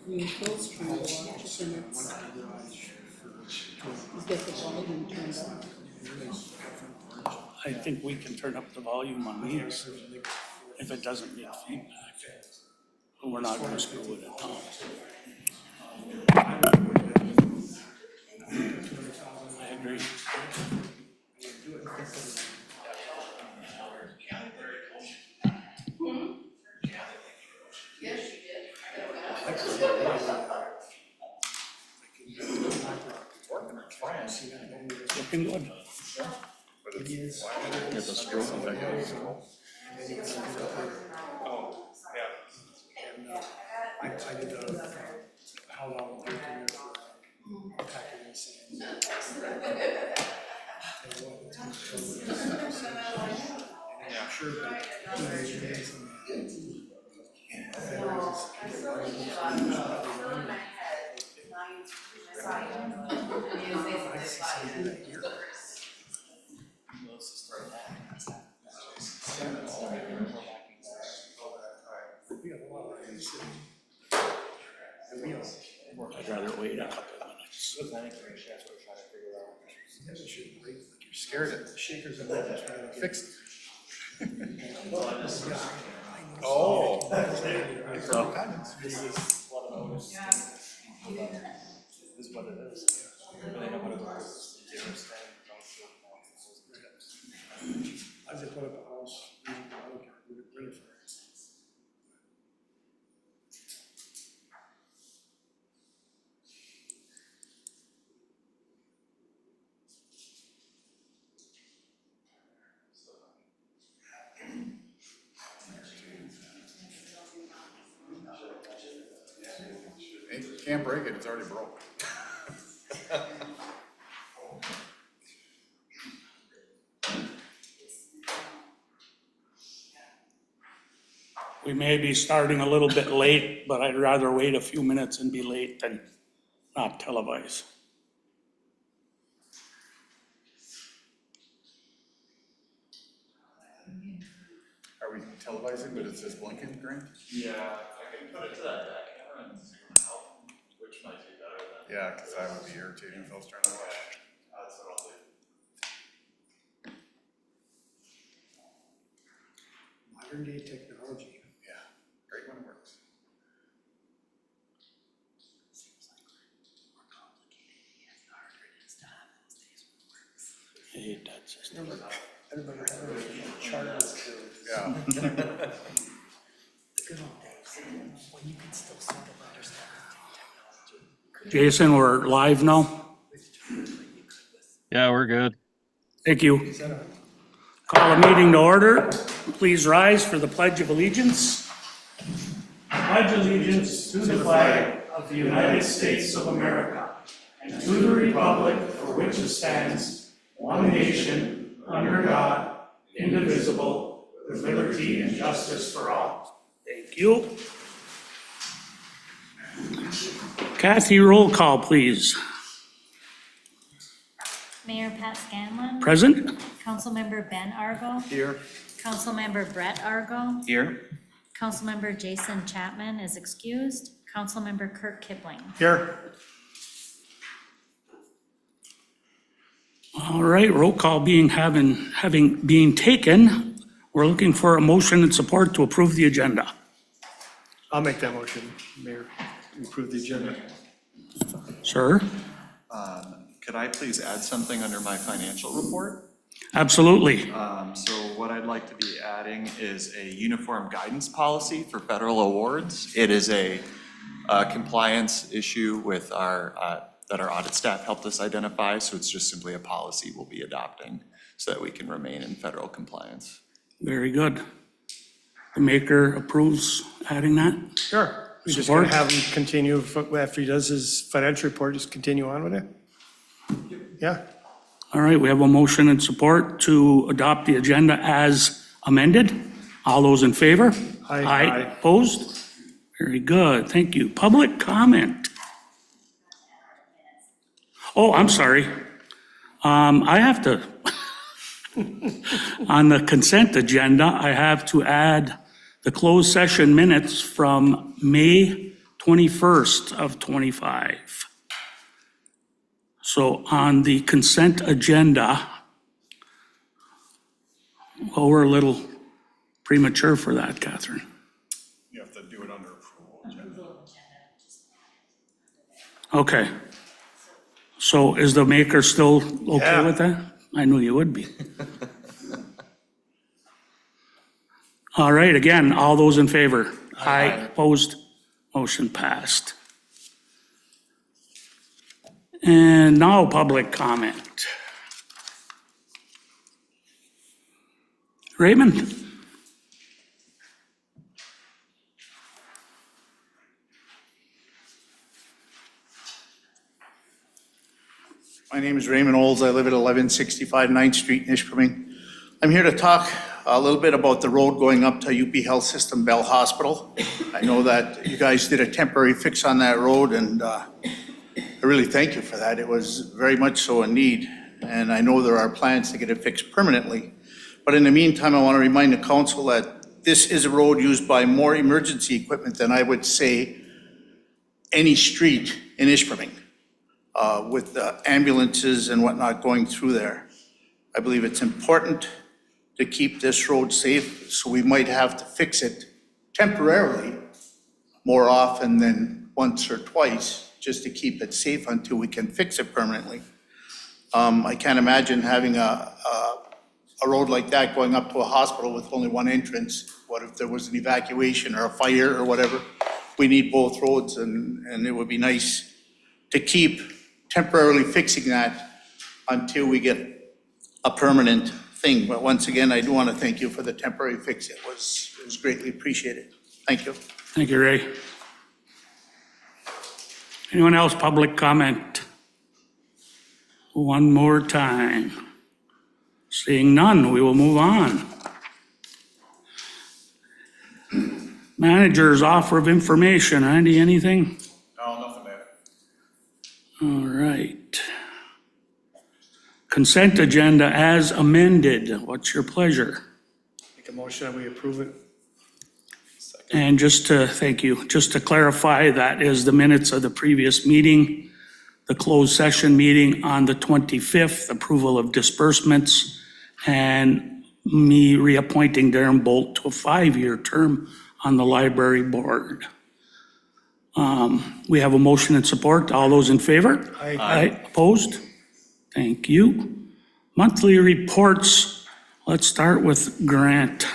mean, Phil's trying to watch it and it's, get the volume turned up. I think we can turn up the volume on these if it doesn't get feedback. But we're not gonna screw with it now. I agree. Looking good. Get the screw back out. Oh, yeah. I did how long we're there for packing and sand. Yeah. Sure, but 2 days and we got a lot of things sitting. I'd rather wait a couple of minutes. Yeah, we should break, like you're scared of the shakers and then trying to fix it. Oh. This is what it is. Really know what it was. I just put up a house, ready for it. Hey, you can't break it, it's already broke. We may be starting a little bit late, but I'd rather wait a few minutes and be late than not televise. Are we televising, but it says blinking, Grant? Yeah, I can put it to that back camera and zoom out, which might be better than. Yeah, because that would be irritating if I was trying to watch. That's what I'll do. Modern day technology. Yeah, great when it works. I hate that system. Everybody had a chart. Yeah. The good old days, when you could still sort of understand technology. Jason, we're live now. Yeah, we're good. Thank you. Call a meeting to order. Please rise for the Pledge of Allegiance. I pledge allegiance to the flag of the United States of America and to the republic for which it stands, one nation, under God, indivisible, with liberty and justice for all. Thank you. Kathy, roll call, please. Mayor Pat Scanlon. Present? Councilmember Ben Argo. Here. Councilmember Brett Argo. Here. Councilmember Jason Chapman is excused. Councilmember Kurt Kipling. Here. All right, roll call being taken. We're looking for a motion and support to approve the agenda. I'll make that motion, Mayor, to approve the agenda. Sir? Could I please add something under my financial report? Absolutely. So what I'd like to be adding is a uniform guidance policy for federal awards. It is a compliance issue with that our audit staff helped us identify, so it's just simply a policy we'll be adopting so that we can remain in federal compliance. Very good. The maker approves adding that? Sure. We just Support? gonna have him continue, after he does his financial report, just continue on with it? Yeah, All right, we have a motion and support to adopt the agenda as amended. All those in favor? Aye. Opposed? Very good, thank you. Public comment? Oh, I'm sorry. I have to, on the consent agenda, I have to add the closed session minutes from May 21st of 25. So on the consent agenda, well, we're a little premature for that, Catherine. You have to do it under approval agenda. Okay. So is the maker still okay Yeah. with that? I knew you would be. All right, again, all those in favor? Aye. Opposed? Motion passed. And now public comment. Raymond? My name is Raymond Olds. I live at 1165 9th Street in Ishpeming. I'm here to talk a little bit about the road going up to UP Health System Bell Hospital. I know that you guys did a temporary fix on that road, and I really thank you for that. It was very much so in need, and I know there are plans to get it fixed permanently. But in the meantime, I want to remind the council that this is a road used by more emergency equipment than I would say any street in Ishpeming. With ambulances and whatnot going through there. I believe it's important to keep this road safe, so we might have to fix it temporarily more often than once or twice, just to keep it safe until we can fix it permanently. I can't imagine having a road like that going up to a hospital with only one entrance. What if there was an evacuation or a fire or whatever? We need both roads, and it would be nice to keep temporarily fixing that until we get a permanent thing. But once again, I do want to thank you for the temporary fix. It was greatly appreciated. Thank you. Thank you, Ray. Anyone else, public comment? One more time. Seeing none, we will move on. Manager's offer of information. Andy, anything? No, nothing there. All right. Consent agenda as amended. What's your pleasure? Make a motion that we approve it. And thank you, just to clarify, that is the minutes of the previous meeting, the closed session meeting on the 25th, approval of disbursements, and me reappointing Darren Bolt to a 5-year term on the library board. We have a motion and support. All those in favor? Aye. Opposed? Thank you. Monthly reports. Let's start with Grant.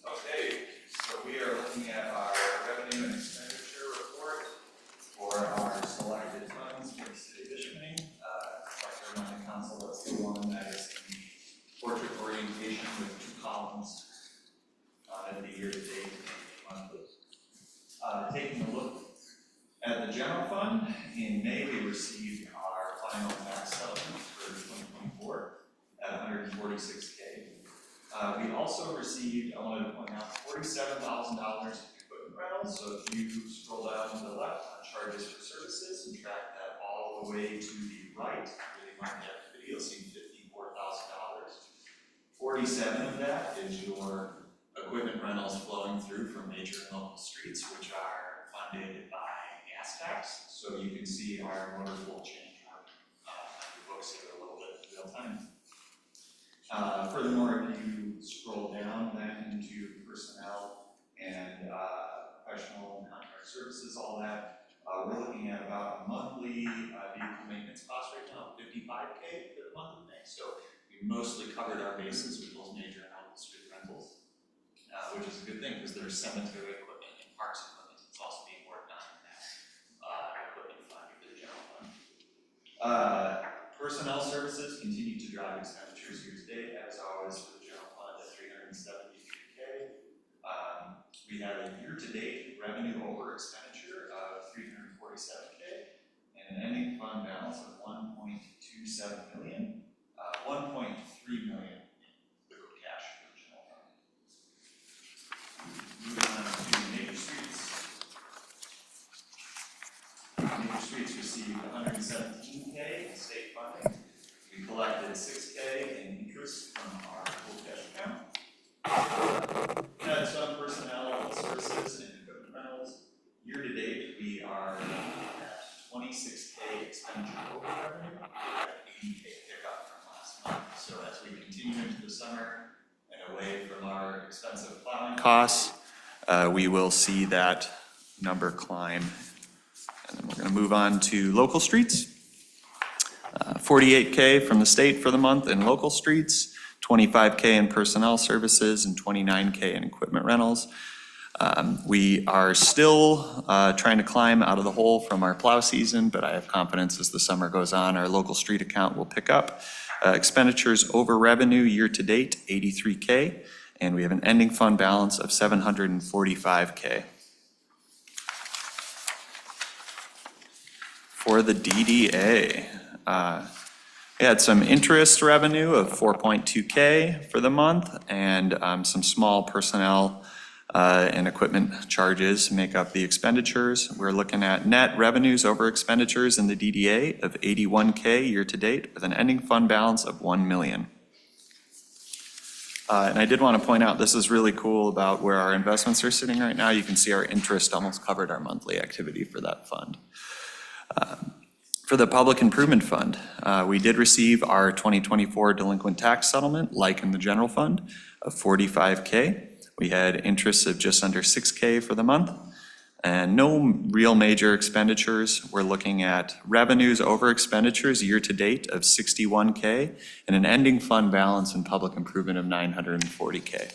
Okay, so we are looking at our revenue and expenditure report for our selected funds for the city of Ishpeming. Like to remind the council, that's the one that is in the portrait orientation with 2 columns in the year-to-date and monthly. Taking a look at the general fund, in May we received our final tax settlement for 2024 at $146K. We also received, I wanted to point out, $47,000 in equipment rentals. So if you scroll down to the left on charges for services and track that all the way to the right, really mark the activity, you'll see $54,000. 47 of that is your equipment rentals flowing through from major and local streets, which are funded by gas tax. So you can see our motor pool change on the books here a little bit in real time. Furthermore, if you scroll down then into personnel and professional and contract services, all that, we're looking at about a monthly vehicle maintenance cost right now of $55K for the month of May. So we mostly covered our bases with those major and local street rentals, which is a good thing because there's cemetery equipment and parks equipment that's also being worked on in that equipment fund for the general fund. Personnel services continue to drive expenditures year to date, as always, for the general fund at $373K. We have a year-to-date revenue over expenditure of $347K and an ending fund balance of $1.27 million, $1.3 million in liquid cash for the general fund. Moving on to major streets. Major streets received $117K in state funding. We collected $6K in interest from our full cash account. Had some personnel services and equipment rentals. Year to date, the summer and away from our expensive plowing costs, we will see that number climb. And then we're going to move on to local streets. 48K from the state for the month in local streets, 25K in personnel services, and 29K in equipment rentals. We are still trying to climb out of the hole from our plow season, but I have confidence as the summer goes on, our local street account will pick up. Expenditures over revenue year-to-date, 83K, and we have an ending fund balance of 745K. For the DDA, we had some interest revenue of 4.2K for the month, and some small personnel and equipment charges make up the expenditures. We're looking at net revenues over expenditures in the DDA of 81K year-to-date with an ending fund balance of 1 million. And I did want to point out, this is really cool about where our investments are sitting right now. You can see our interest almost covered our monthly activity for that fund. For the Public Improvement Fund, we did receive our 2024 delinquent tax settlement, like in the general fund, of 45K. We had interest of just under 6K for the month, and no real major expenditures. We're looking at revenues over expenditures year-to-date of 61K and an ending fund balance in public improvement of 940K.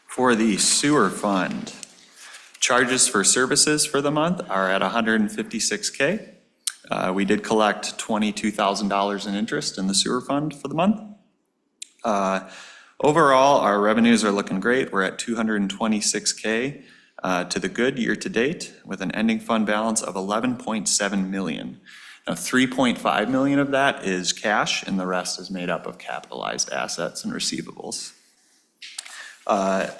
For the sewer fund, charges for services for the month are at 156K. We did collect $22,000 in interest in the sewer fund for the month. Overall, our revenues are looking great. We're at 226K to the good year-to-date with an ending fund balance of 11.7 million. Now, 3.5 million of that is cash, and the rest is made up of capitalized assets and receivables. I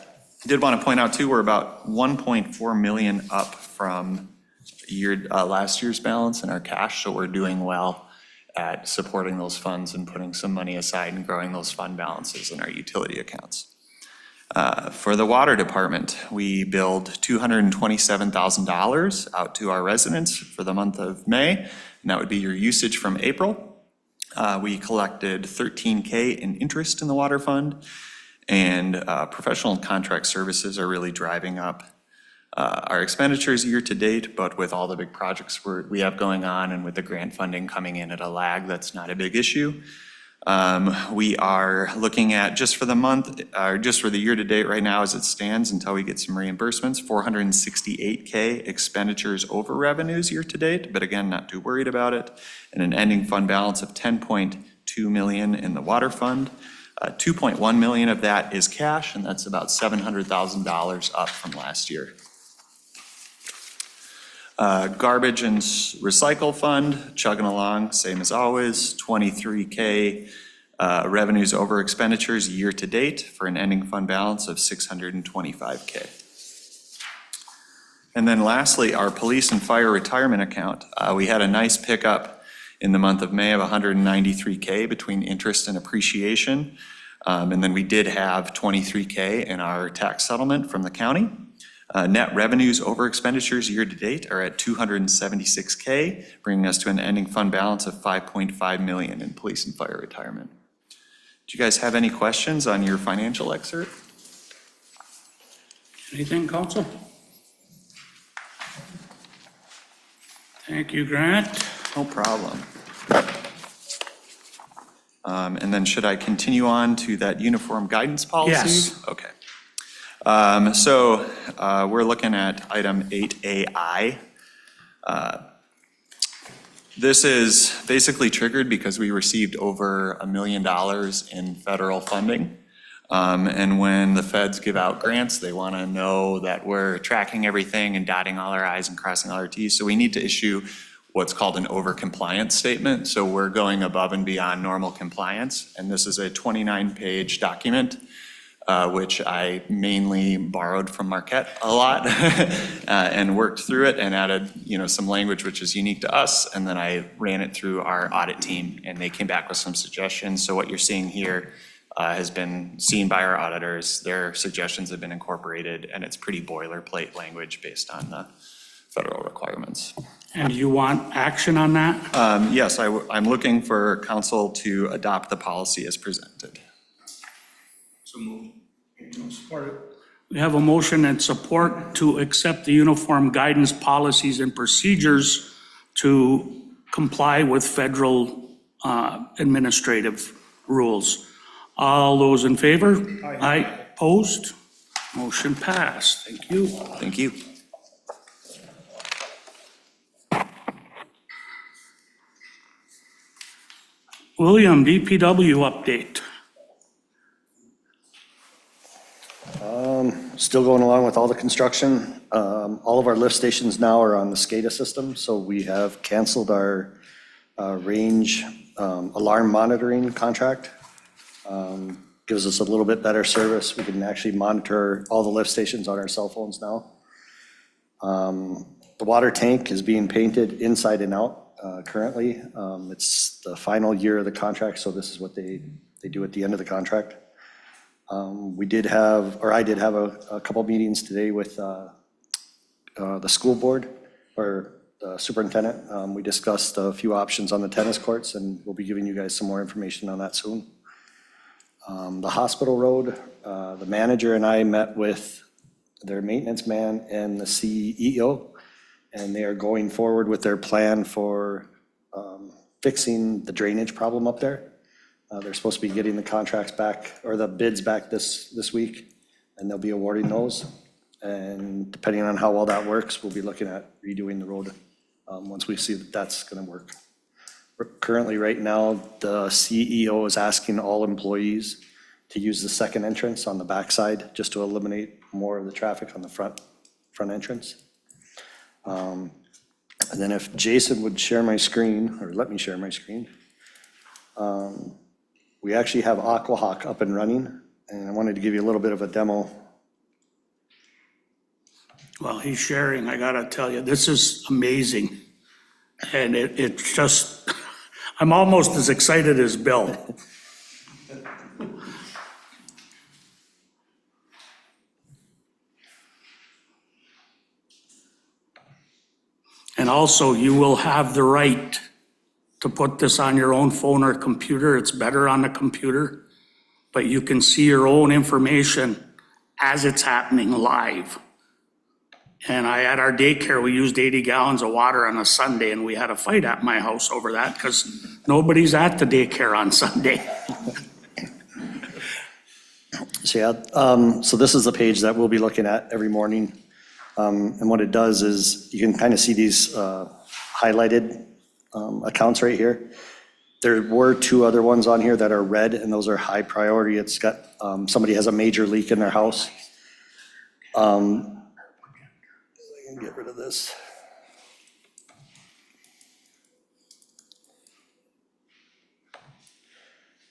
did want to point out too, we're about 1.4 million up from last year's balance in our cash, so we're doing well at supporting those funds and putting some money aside and growing those fund balances in our utility accounts. For the water department, we billed $227,000 out to our residents for the month of May, and that would be your usage from April. We collected 13K in interest in the water fund, and professional and contract services are really driving up our expenditures year-to-date, but with all the big projects we have going on and with the grant funding coming in at a lag, that's not a big issue. We are looking at, just for the month, or just for the year-to-date right now as it stands until we get some reimbursements, 468K expenditures over revenues year-to-date, but again, not too worried about it, and an ending fund balance of 10.2 million in the water fund. 2.1 million of that is cash, and that's about $700,000 up from last year. Garbage and recycle fund, chugging along, same as always, 23K revenues over expenditures year-to-date for an ending fund balance of 625K. And then lastly, our police and fire retirement account. We had a nice pickup in the month of May of 193K between interest and appreciation. And then we did have 23K in our tax settlement from the county. Net revenues over expenditures year-to-date are at 276K, bringing us to an ending fund balance of 5.5 million in police and fire retirement. Do you guys have any questions on your financial excerpt? Anything, council? Thank you, Grant. No problem. And then should I continue on to that uniform guidance policy? Yes. Okay. We're looking at item 8AI. This is basically triggered because we received over $1 million in federal funding. And when the feds give out grants, they want to know that we're tracking everything and dotting all our I's and crossing all our T's. So we need to issue what's called an over-compliance statement. So we're going above and beyond normal compliance. And this is a 29-page document, which I mainly borrowed from Marquette a lot and worked through it and added, some language which is unique to us. And then I ran it through our audit team and they came back with some suggestions. So what you're seeing here has been seen by our auditors. Their suggestions have been incorporated and it's pretty boilerplate language based on the federal requirements. And you want action on that? Yes, I'm looking for council to adopt the policy as presented. We have a motion and support to accept the uniform guidance policies and procedures to comply with federal administrative rules. All those in favor? Aye. Opposed? Motion passed. Thank you. Thank you. William, DPW update. Still going along with all the construction. All of our lift stations now are on the SCADA system, so we have canceled our range alarm monitoring contract. Gives us a little bit better service. We can actually monitor all the lift stations on our cell phones now. The water tank is being painted inside and out currently. It's the final year of the contract, so this is what they do at the end of the contract. I did have a couple meetings today with the school board or the superintendent. We discussed a few options on the tennis courts, and we'll be giving you guys some more information on that soon. The hospital road, the manager and I met with their maintenance man and the CEO, and they are going forward with their plan for fixing the drainage problem up there. They're supposed to be getting the contracts back, or the bids back this week, and they'll be awarding those. And depending on how well that works, we'll be looking at redoing the road once we see that that's gonna work. Currently, right now, the CEO is asking all employees to use the second entrance on the backside, just to eliminate more of the traffic on the front entrance. And then if Jason would share my screen, or let me share my screen. We actually have Aquahawk up and running, and I wanted to give you a little bit of a demo. Well, he's sharing, I gotta tell you, this is amazing. And it's just, I'm almost as excited as Bill. And also, you will have the right to put this on your own phone or computer. It's better on the computer, but you can see your own information as it's happening live. And at our daycare, we used 80 gallons of water on a Sunday, and we had a fight at my house over that because nobody's at the daycare on Sunday. So yeah, so this is the page that we'll be looking at every morning. And what it does is you can kind of see these highlighted accounts right here. There were two other ones on here that are red, and those are high priority. It's got, somebody has a major leak in their house. I can get rid of this.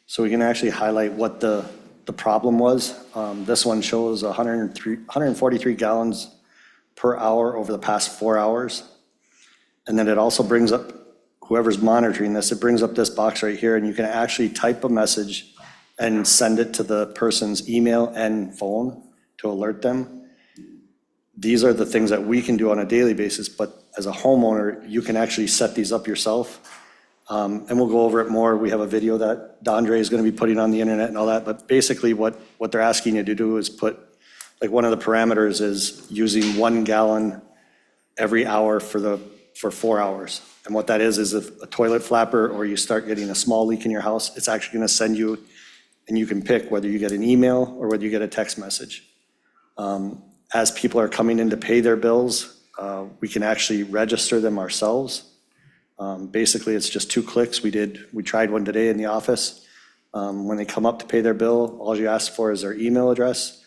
So we can actually highlight what the problem was. This one shows 143 gallons per hour over the past 4 hours. And then it also brings up, whoever's monitoring this, it brings up this box right here, and you can actually type a message and send it to the person's email and phone to alert them. These are the things that we can do on a daily basis, but as a homeowner, you can actually set these up yourself. And we'll go over it more. We have a video that Dondre is going to be putting on the internet and all that, but basically what they're asking you to do is put, like one of the parameters is using 1 gallon every hour for 4 hours. And what that is if a toilet flapper or you start getting a small leak in your house, it's actually going to send you, and you can pick whether you get an email or whether you get a text message. As people are coming in to pay their bills, we can actually register them ourselves. Basically, it's just 2 clicks. We tried one today in the office. When they come up to pay their bill, all you ask for is their email address.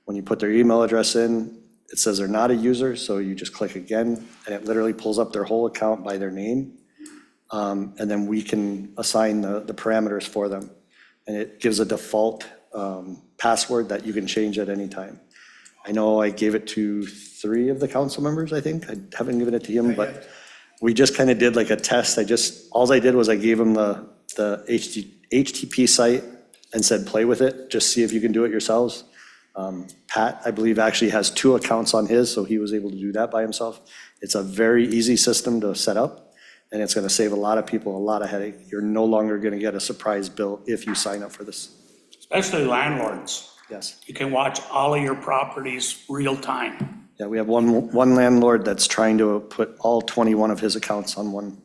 When you put their email address in, it says they're not a user, so you just click again, and it literally pulls up their whole account by their name. And then we can assign the parameters for them. And it gives a default password that you can change at any time. I know I gave it to 3 of the council members, I think. I haven't given it to him, but we just kind of did like a test. All I did was I gave him the HTTP site and said, play with it, just see if you can do it yourselves. Pat, I believe, actually has 2 accounts on his, so he was able to do that by himself. It's a very easy system to set up, and it's gonna save a lot of people a lot of headache. You're no longer gonna get a surprise bill if you sign up for this. Especially landlords. Yes. You can watch all of your properties real time. Yeah, we have one landlord that's trying to put all 21 of his accounts on one.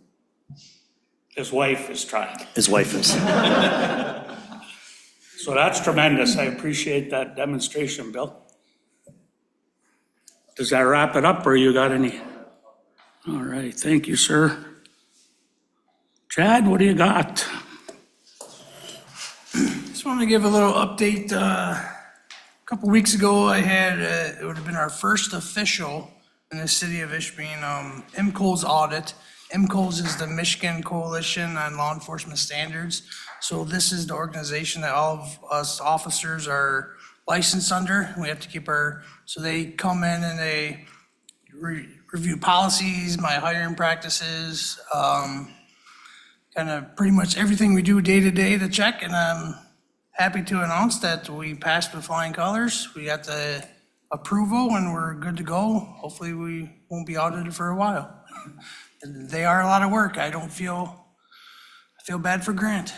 His wife is trying. His wife is. So that's tremendous. I appreciate that demonstration, Bill. Does that wrap it up, or you got any? All right, thank you, sir. Chad, what do you got? Just wanted to give a little update. A couple weeks ago, I had, it would have been our first official in the city of Ishpeming, MCO's audit. MCO's is the Michigan Coalition on Law Enforcement Standards. So this is the organization that all of us officers are licensed under. We have to keep so they come in and they review policies, my hiring practices, kind of pretty much everything we do day to day to check. And I'm happy to announce that we passed with flying colors. We got the approval and we're good to go. Hopefully we won't be audited for a while. They are a lot of work. I feel bad for Grant.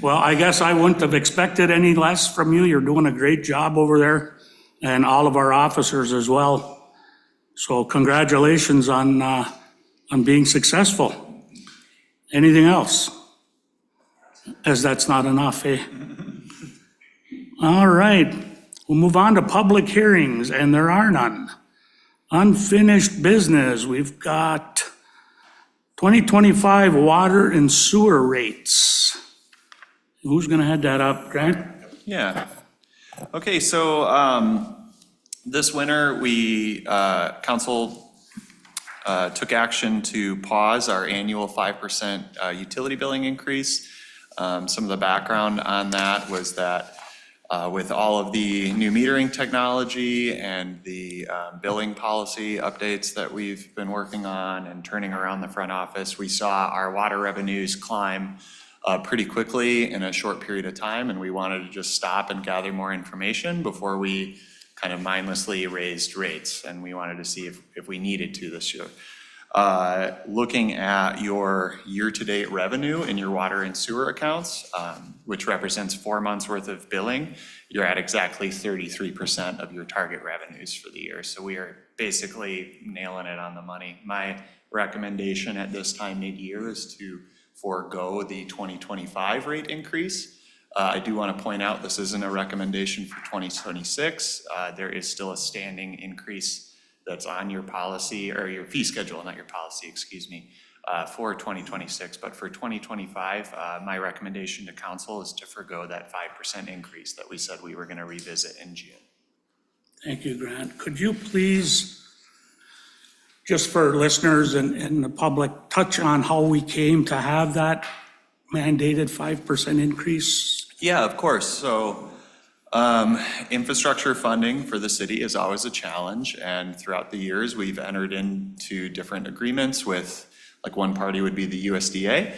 Well, I guess I wouldn't have expected any less from you. You're doing a great job over there, and all of our officers as well. So congratulations on being successful. Anything else? As that's not enough, eh? All right, we'll move on to public hearings, and there are none. Unfinished business, we've got 2025 water and sewer rates. Who's gonna head that up, Grant? Yeah. Okay, so this winter, council took action to pause our annual 5% utility billing increase. Some of the background on that was that with all of the new metering technology and the billing policy updates that we've been working on and turning around the front office, we saw our water revenues climb pretty quickly in a short period of time, and we wanted to just stop and gather more information before we kind of mindlessly raised rates, and we wanted to see if we needed to this year. Looking at your year-to-date revenue in your water and sewer accounts, which represents 4 months worth of billing, you're at exactly 33% of your target revenues for the year. So we are basically nailing it on the money. My recommendation at this time mid-year is to forego the 2025 rate increase. I do want to point out this isn't a recommendation for 2026. There is still a standing increase that's on your policy, or your fee schedule, not your policy, excuse me, for 2026. But for 2025, my recommendation to council is to forgo that 5% increase that we said we were going to revisit in June. Thank you, Grant. Could you please, just for listeners and the public, touch on how we came to have that mandated 5% increase? Yeah, of course. So infrastructure funding for the city is always a challenge, and throughout the years, we've entered into different agreements with, like one party would be the USDA.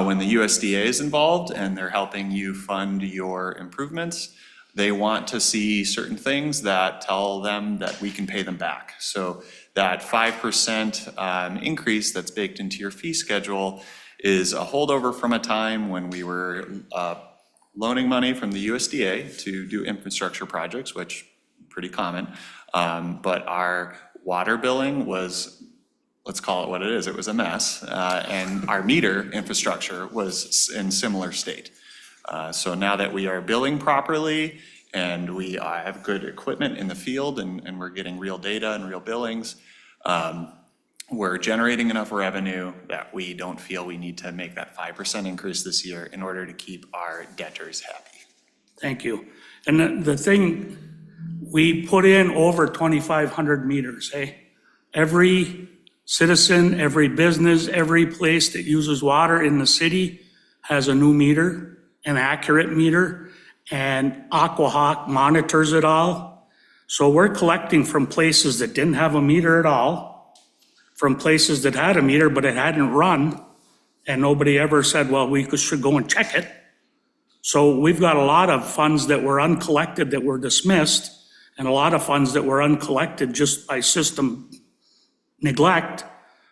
When the USDA is involved and they're helping you fund your improvements, they want to see certain things that tell them that we can pay them back. So that 5% increase that's baked into your fee schedule is a holdover from a time when we were loaning money from the USDA to do infrastructure projects, which pretty common. But our water billing was, let's call it what it is, it was a mess. And our meter infrastructure was in similar state. So now that we are billing properly and we have good equipment in the field and we're getting real data and real billings, we're generating enough revenue that we don't feel we need to make that 5% increase this year in order to keep our debtors happy. Thank you. And the thing, we put in over 2,500 meters, eh? Every citizen, every business, every place that uses water in the city has a new meter, an accurate meter, and Aquahawk monitors it all. So we're collecting from places that didn't have a meter at all, from places that had a meter, but it hadn't run, and nobody ever said, well, we should go and check it. So we've got a lot of funds that were uncollected that were dismissed, and a lot of funds that were uncollected just by system neglect.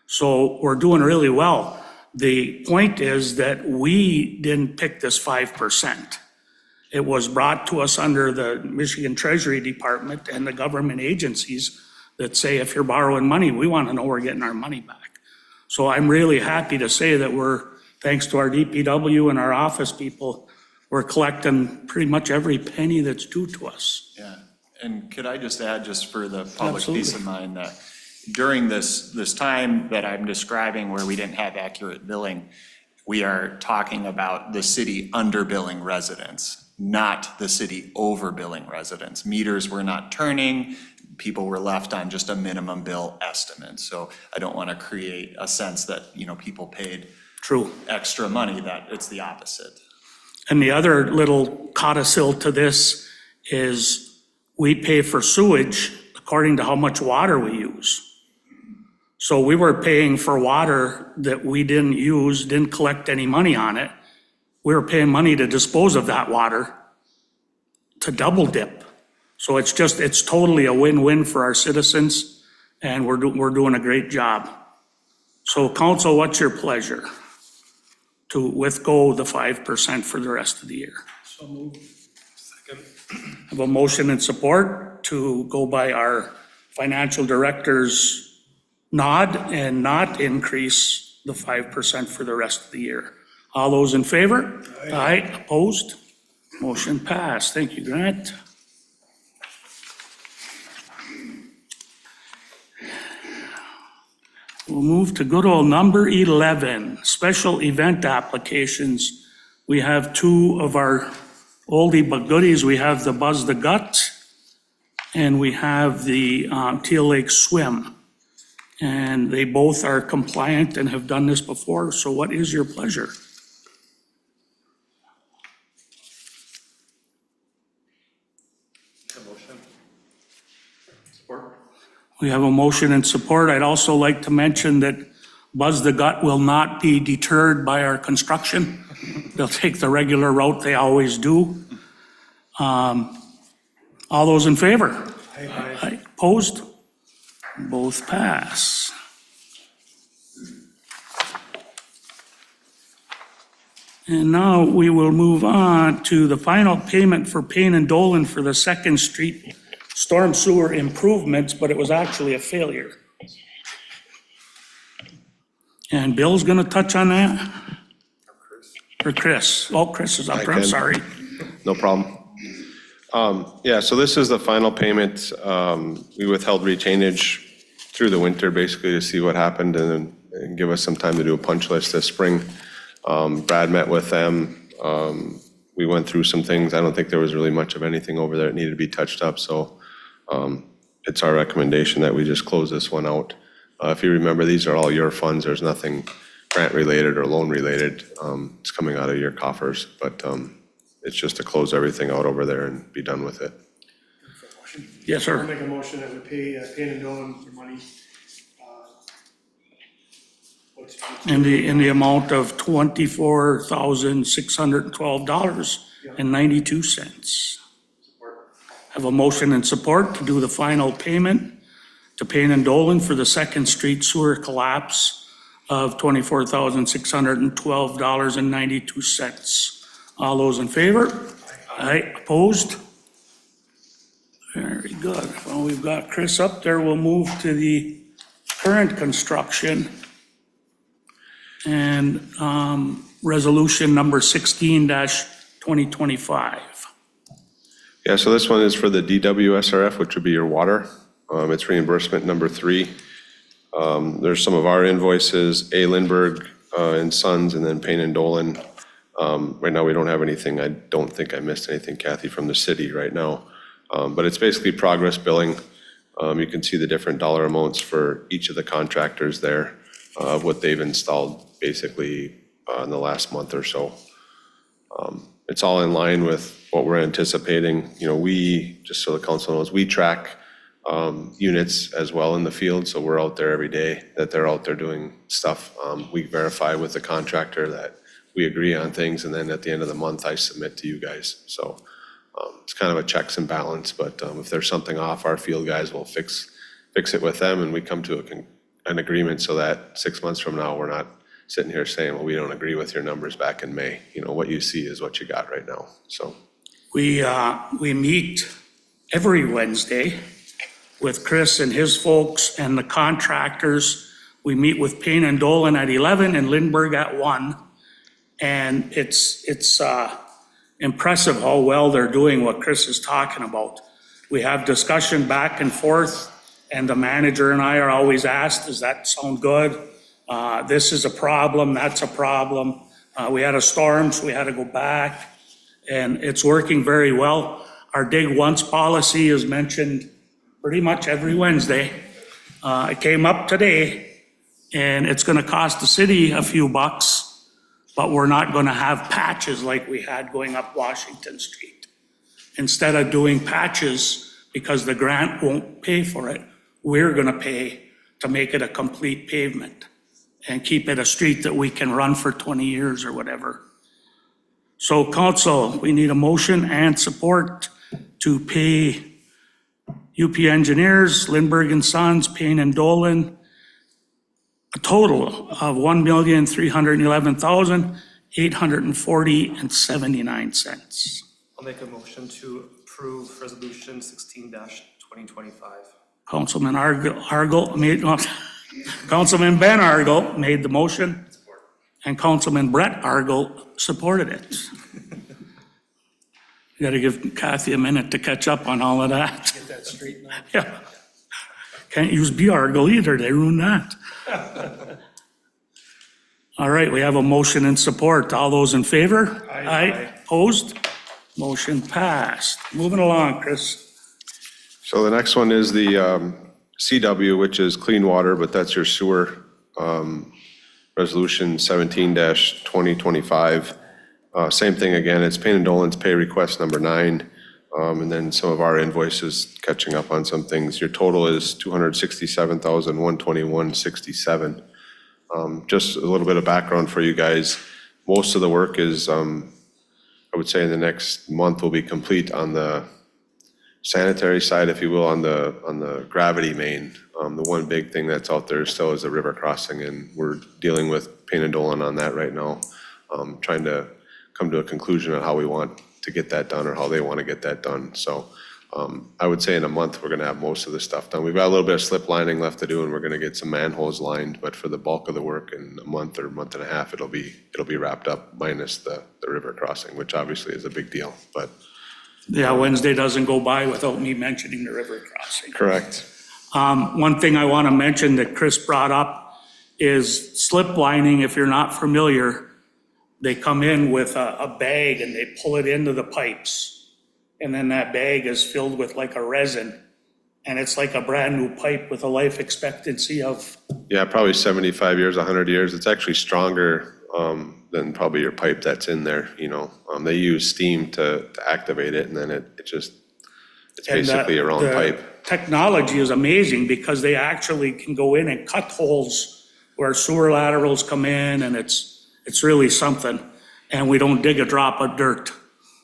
So we're doing really well. The point is that we didn't pick this 5%. It was brought to us under the Michigan Treasury Department and the government agencies that say, if you're borrowing money, we want to know we're getting our money back. So I'm really happy to say that we're, thanks to our DPW and our office people, we're collecting pretty much every penny that's due to us. Yeah, and could I just add, just for the public peace Absolutely. of mind, that during this time that I'm describing where we didn't have accurate billing, we are talking about the city underbilling residents, not the city overbilling residents. Meters were not turning, people were left on just a minimum bill estimate. So I don't want to create a sense that, you know, people paid True. extra money, that it's the opposite. And the other little codicil to this is we pay for sewage according to how much water we use. So we were paying for water that we didn't use, didn't collect any money on it. We were paying money to dispose of that water to double dip. So it's totally a win-win for our citizens, and we're doing a great job. So council, what's your pleasure? To withgo the 5% for the rest of the year? So moved. Second. Have a motion and support to go by our financial director's nod and not increase the 5% for the rest of the year. All those in favor? Aye. Opposed? Motion passed. Thank you, Grant. We'll move to good old number 11, special event applications. We have two of our oldie but goodies. We have the Buzz the Gut, and we have the Teal Lake Swim. And they both are compliant and have done this before, so what is your pleasure? We have a motion and support. I'd also like to mention that Buzz the Gut will not be deterred by our construction. They'll take the regular route they always do. All those in favor? Aye. Opposed? Both pass. And now we will move on to the final payment for Payne and Dolan for the Second Street storm sewer improvements, but it was actually a failure. And Bill's gonna touch on that? Or Chris? Oh, Chris is up there, I'm can. sorry. No problem. Yeah, so this is the final payment. We withheld retainage through the winter, basically, to see what happened and give us some time to do a punch list this spring. Brad met with them. We went through some things. I don't think there was really much of anything over there that needed to be touched up, so it's our recommendation that we just close this one out. If you remember, these are all your funds. There's nothing grant-related or loan-related. It's coming out of your coffers, but it's just to close everything out over there and be done with it. Yes, I'll sir. make a motion that we pay Payne and Dolan for money. In the amount of $24,612.92. Have a motion and support to do the final payment to Payne and Dolan for the Second Street sewer collapse of $24,612.92. All those in favor? Aye. Opposed? Very good. Well, we've got Chris up there. We'll move to the current construction. And resolution number 16-2025. Yeah, so this one is for the DWSRF, which would be your water. It's reimbursement number 3. There's some of our invoices, A. Lindbergh and Sons, and then Payne and Dolan. Right now, we don't have anything. I don't think I missed anything, Kathy, from the city right now. But it's basically progress billing. You can see the different dollar amounts for each of the contractors there of what they've installed basically in the last month or so. It's all in line with what we're anticipating. You know, we, just so the council knows, we track units as well in the field, so we're out there every day that they're out there doing stuff. We verify with the contractor that we agree on things, and then at the end of the month, I submit to you guys. So it's kind of a checks and balance, but if there's something off, our field guys will fix it with them, and we come to an agreement so that 6 months from now, we're not sitting here saying, well, we don't agree with your numbers back in May. You know, what you see is what you got right now, so. We meet every Wednesday with Chris and his folks and the contractors. We meet with Payne and Dolan at 11 and Lindbergh at 1. And it's impressive how well they're doing what Chris is talking about. We have discussion back and forth, and the manager and I are always asked, does that sound good? This is a problem, that's a problem. We had a storm, so we had to go back, and it's working very well. Our dig once policy is mentioned pretty much every Wednesday. It came up today, and it's gonna cost the city a few bucks, but we're not gonna have patches like we had going up Washington Street. Instead of doing patches, because the grant won't pay for it, we're gonna pay to make it a complete pavement and keep it a street that we can run for 20 years or whatever. So council, we need a motion and support to pay UP Engineers, Lindbergh and Sons, Payne and Dolan, a total of $1,311,840.79. I'll make a motion to approve resolution 16-2025. Councilman Argel made, Councilman Ben Argel made the motion, and Councilman Brett Argel supported it. You gotta give Kathy a minute to catch up on all of that. Get that straightened out. Yeah. Can't use B Argel either, they ruined that. All right, we have a motion and support. All those in favor? Aye. Opposed? Motion passed. Moving along, Chris. So the next one is the CW, which is clean water, but that's your sewer, resolution 17-2025. Same thing again, it's Payne and Dolan's pay request number 9, and then some of our invoices catching up on some things. Your total is $267,121.67. Just a little bit of background for you guys. Most of the work is, I would say in the next month will be complete on the sanitary side, if you will, on the gravity main. The one big thing that's out there still is the river crossing, and we're dealing with Payne and Dolan on that right now, trying to come to a conclusion on how we want to get that done or how they want to get that done. So I would say in a month, we're going to have most of the stuff done. We've got a little bit of slip lining left to do, and we're going to get some manholes lined, but for the bulk of the work in a month or month and a half, it'll be wrapped up minus the river crossing, which obviously is a big deal, but. Yeah, Wednesday doesn't go by without me mentioning the river crossing. Correct. One thing I want to mention that Chris brought up is slip lining. If you're not familiar, they come in with a bag and they pull it into the pipes. And then that bag is filled with like a resin. And it's like a brand new pipe with a life expectancy of. Yeah, probably 75 years, 100 years. It's actually stronger than probably your pipe that's in there, you know. They use steam to activate it, and then it's basically a round pipe. Technology is amazing because they actually can go in and cut holes where sewer laterals come in, and it's really something. And we don't dig a drop of dirt.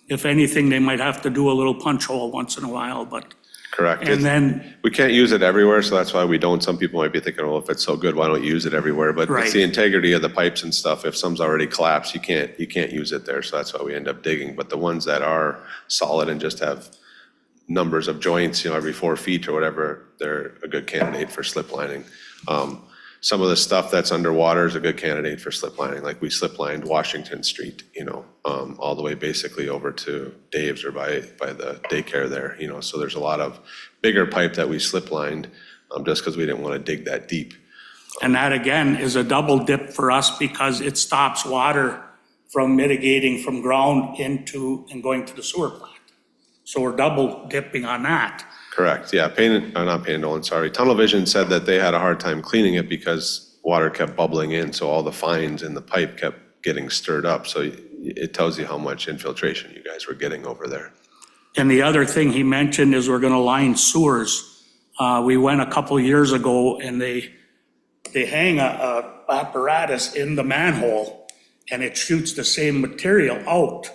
If anything, they might have to do a little punch hole once in a while, but. Correct. And then. We can't use it everywhere, so that's why we don't. Some people might be thinking, well, if it's so good, why don't you use it everywhere? But Right. it's the integrity of the pipes and stuff. If some's already collapsed, you can't use it there, so that's why we end up digging. But the ones that are solid and just have numbers of joints, you know, every 4 feet or whatever, they're a good candidate for slip lining. Some of the stuff that's underwater is a good candidate for slip lining, like we slip lined Washington Street, you know, all the way basically over to Dave's or by the daycare there, you know, so there's a lot of bigger pipe that we slip lined just because we didn't want to dig that deep. And that again is a double dip for us because it stops water from mitigating from ground into and going to the sewer plant. So we're double dipping on that. Correct, yeah, not Payne and Dolan, sorry. Tunnel Vision said that they had a hard time cleaning it because water kept bubbling in, so all the fines in the pipe kept getting stirred up. So it tells you how much infiltration you guys were getting over there. And the other thing he mentioned is we're gonna line sewers. We went a couple years ago and they hang a apparatus in the manhole, and it shoots the same material out.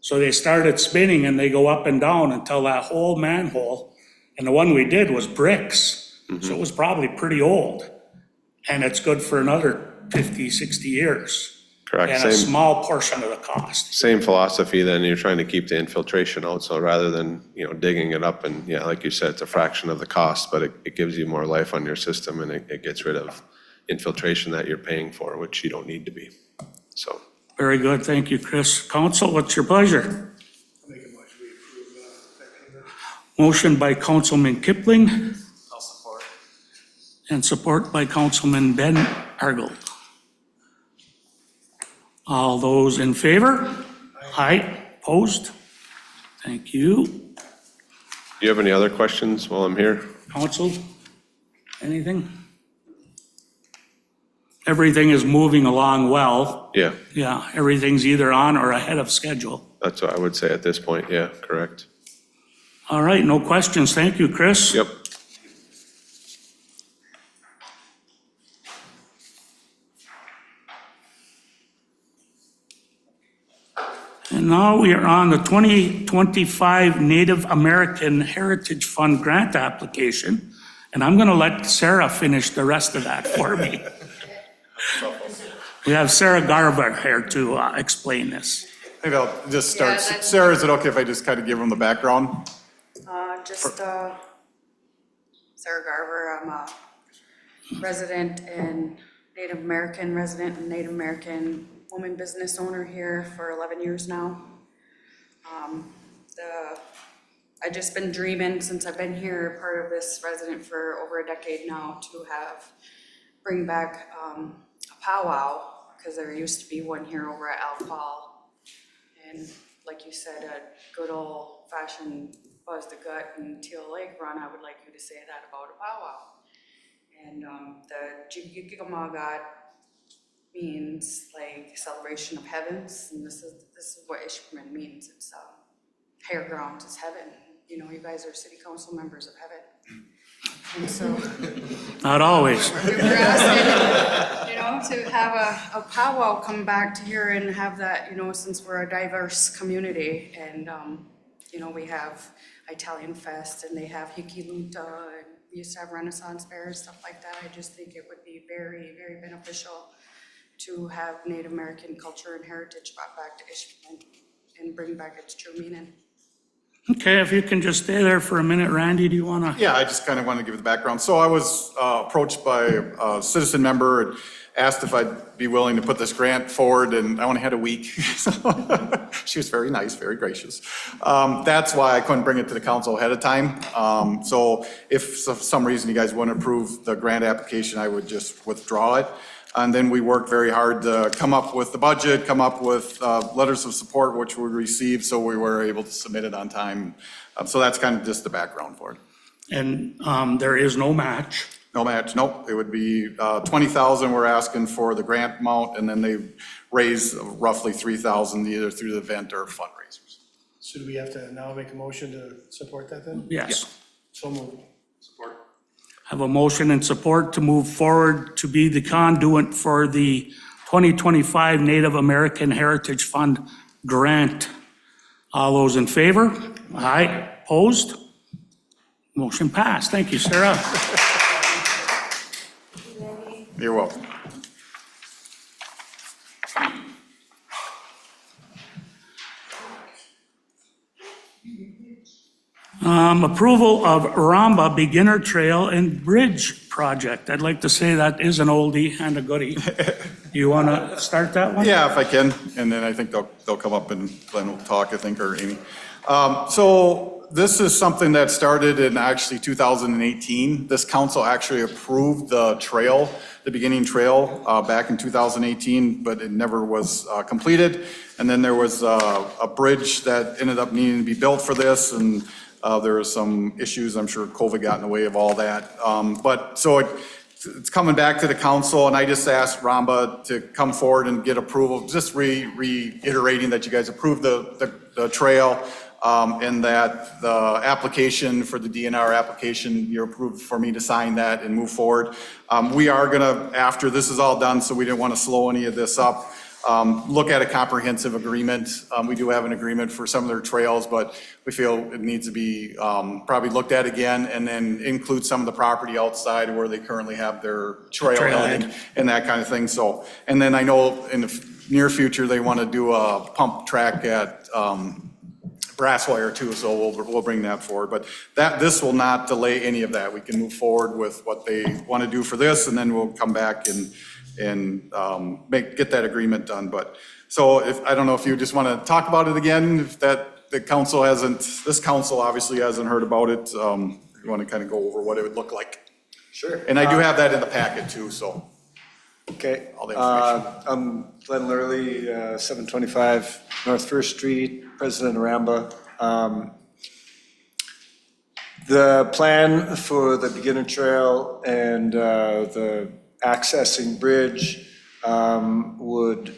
So they started spinning and they go up and down until that whole manhole, and the one we did was bricks. So it was probably pretty old. And it's good for another 50, 60 years. Correct. And a Same, small portion of the cost. same philosophy then, you're trying to keep the infiltration out, so rather than, digging it up and, yeah, like you said, it's a fraction of the cost, but it gives you more life on your system and it gets rid of infiltration that you're paying for, which you don't need to be, so. Very good, thank you, Chris. Council, what's your pleasure? Make a motion, we approve that payment. Motion by Councilman Kipling I'll support. and support by Councilman Ben Argel. All those in favor? Aye. Opposed? Thank you. Do you have any other questions while I'm here? Council, anything? Everything is moving along well. Yeah, Yeah, everything's either on or ahead of schedule. that's what I would say at this point, yeah, correct. All right, no questions. Thank you, Chris. Yep. And now we are on the 2025 Native American Heritage Fund grant application. And I'm going to let Sarah finish the rest of that for me. We have Sarah Garber here to explain this. Maybe I'll just start. Yeah, that's- Sarah, is it okay if I just kind of give them the background? Sarah Garver, I'm a resident and Native American resident and Native American woman business owner here for 11 years now. I just been dreaming since I've been here, part of this resident for over a decade now, to bring back a powwow, because there used to be one here over at Alcohol. And like you said, a good old fashioned buzz the gut and Teal Lake run, I would like you to say that about a powwow. And the Jigigamagat means like celebration of heavens, and this is what Ishpeming means. It's higher grounds is heaven. You know, you guys are city council members of heaven. And so Not always. we were asking, to have a powwow come back to here and have that, since we're a diverse community. And, we have Italian Fest and they have Hiki Lunta and we used to have Renaissance fairs, stuff like that. I just think it would be very, very beneficial to have Native American culture and heritage brought back to Ishpeming and bring back its true meaning. Okay, if you can just stay there for a minute, Randy, do you want to? Yeah, I just kind of want to give the background. So I was approached by a citizen member and asked if I'd be willing to put this grant forward, and I only had a week. She was very nice, very gracious. That's why I couldn't bring it to the council ahead of time. So if for some reason you guys wouldn't approve the grant application, I would just withdraw it. And then we worked very hard to come up with the budget, come up with letters of support, which we received, so we were able to submit it on time. So that's kind of just the background for it. And there is no match. No match, nope. It would be 20,000 we're asking for the grant amount, and then they raise roughly 3,000 either through the event or fundraisers. Should we have to now make a motion to support that then? Yes. So moved. Support. Have a motion and support to move forward to be the conduit for the 2025 Native American Heritage Fund grant. All those in favor? Aye. Opposed? Motion passed. Thank you, Sarah. You're welcome. Approval of Ramba Beginner Trail and Bridge Project. I'd like to say that is an oldie and a goodie. Do you want to start that one? Yeah, if I can, and then I think they'll come up and Glenn will talk, I think, or Amy. So this is something that started in actually 2018. This council actually approved the trail, the beginning trail, back in 2018, but it never was completed. And then there was a bridge that ended up needing to be built for this, and there were some issues. I'm sure COVID got in the way of all that. But so it's coming back to the council, and I just asked Ramba to come forward and get approval, just reiterating that you guys approved the trail, and that the application for the DNR application, you're approved for me to sign that and move forward. We are gonna, after this is all done, so we didn't want to slow any of this up, look at a comprehensive agreement. We do have an agreement for some of their trails, but we feel it needs to be probably looked at again and then include some of the property outside where they currently have their trailhead and that kind of thing. So, and then I know in the near future, they want to do a pump track at Brasswire too, so we'll bring that forward. But this will not delay any of that. We can move forward with what they want to do for this, and then we'll come back and get that agreement done. But, so I don't know if you just want to talk about it again, if the council this council obviously hasn't heard about it. You want to kind of go over what it would look like. Sure. And I do have that in the packet too, so. Okay. All the information. I'm Glenn Lurley, 725 North First Street, President of Ramba. The plan for the beginner trail and the accessing bridge would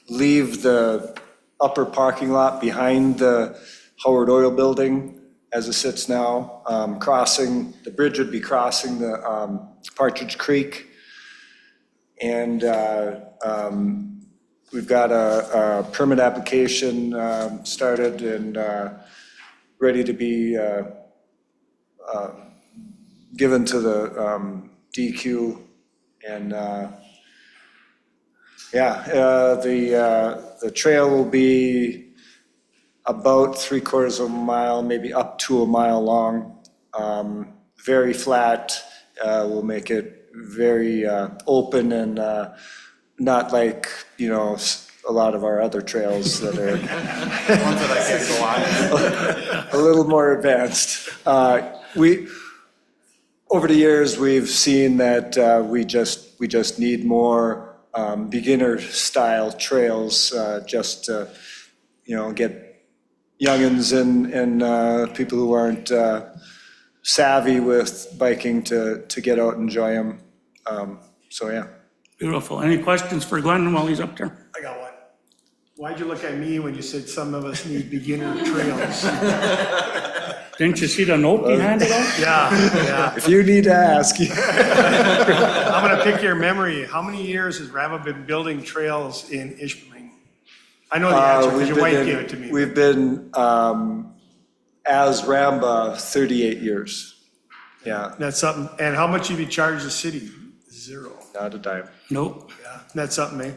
leave the upper parking lot behind the Howard Oil Building as it sits now. The bridge would be crossing the Partridge Creek. And we've got a permit application started and ready to be given to the DQ. And the trail will be about 3/4 of a mile, maybe up to a mile long. Very flat. We'll make it very open and not like, a lot of our other trails that are Ones that I can't go on. a little more advanced. Over the years, we've seen that we just need more beginner-style trails, just to, get youngins and people who aren't savvy with biking to get out and enjoy them. So, yeah. Beautiful. Any questions for Glenn while he's up there? I got one. Why'd you look at me when you said some of us need beginner trails? Didn't you see the note behind it? Yeah. If you need to ask. I'm gonna pick your memory. How many years has Ramba been building trails in Ishpeming? I know the answer because your wife gave it to me. We've been, as Ramba, 38 years. Yeah, That's something. And how much have you charged the city? 0. not a dime. Nope. Yeah, that's something, eh?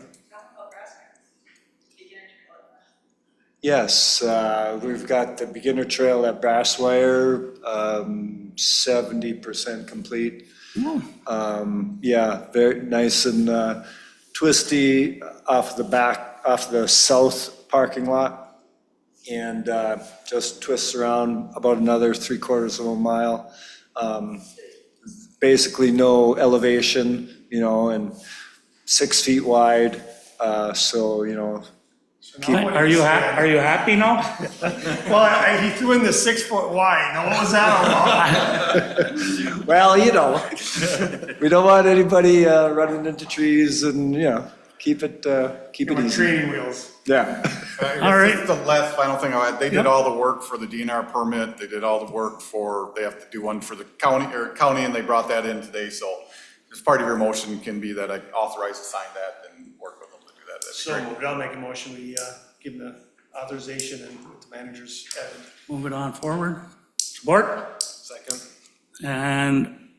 Yes, we've got the beginner trail at Brasswire, 70% complete. Yeah, very nice and twisty off the south parking lot. And just twists around about another 3/4 of a mile. Basically no elevation, and 6 feet wide, so, Are you happy now? Well, he threw in the 6-foot wide. Now, what was that all about? well, we don't want anybody running into trees and, keep it With easy. training wheels. Yeah. All right. The last final thing, they did all the work for the DNR permit, they did all the work they have to do one for the county, and they brought that in today, so as part of your motion can be that I authorize to sign that and work with them to do that. That'd be So great. I'll make a motion, we give them the authorization and with the manager's added. Move it on forward. Support? Second. And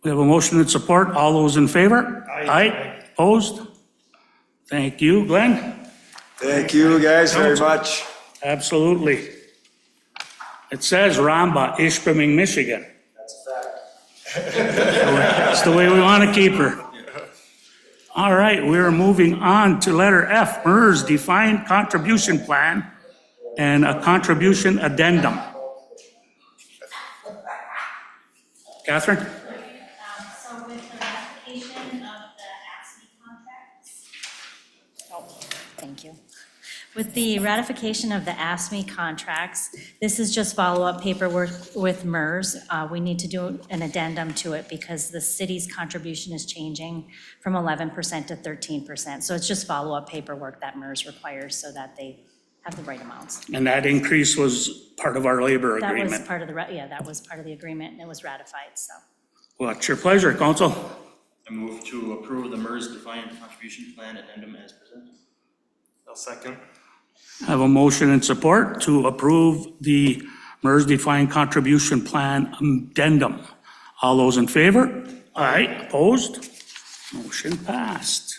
we have a motion and support. All those in favor? Aye. Opposed? Thank you. Glenn? Thank you guys very much. Absolutely. It says Ramba, Ishpeming, Michigan. That's a fact. That's the way we want to keep her. All right, we're moving on to letter F, MERS Defined Contribution Plan and a Contribution Addendum. Catherine? So with the ratification of the ASME contracts. Oh, thank you. With the ratification of the ASME contracts, this is just follow-up paperwork with MERS. We need to do an addendum to it because the city's contribution is changing from 11% to 13%. So it's just follow-up paperwork that MERS requires so that they have the right amounts. And that increase was part of our labor That was agreement. part of the, that was part of the agreement and it was ratified, so. What's your pleasure, council? I move to approve the MERS defined contribution plan addendum as presented. I'll second. Have a motion and support to approve the MERS defined contribution plan addendum. All those in favor? Aye. Opposed? Motion passed.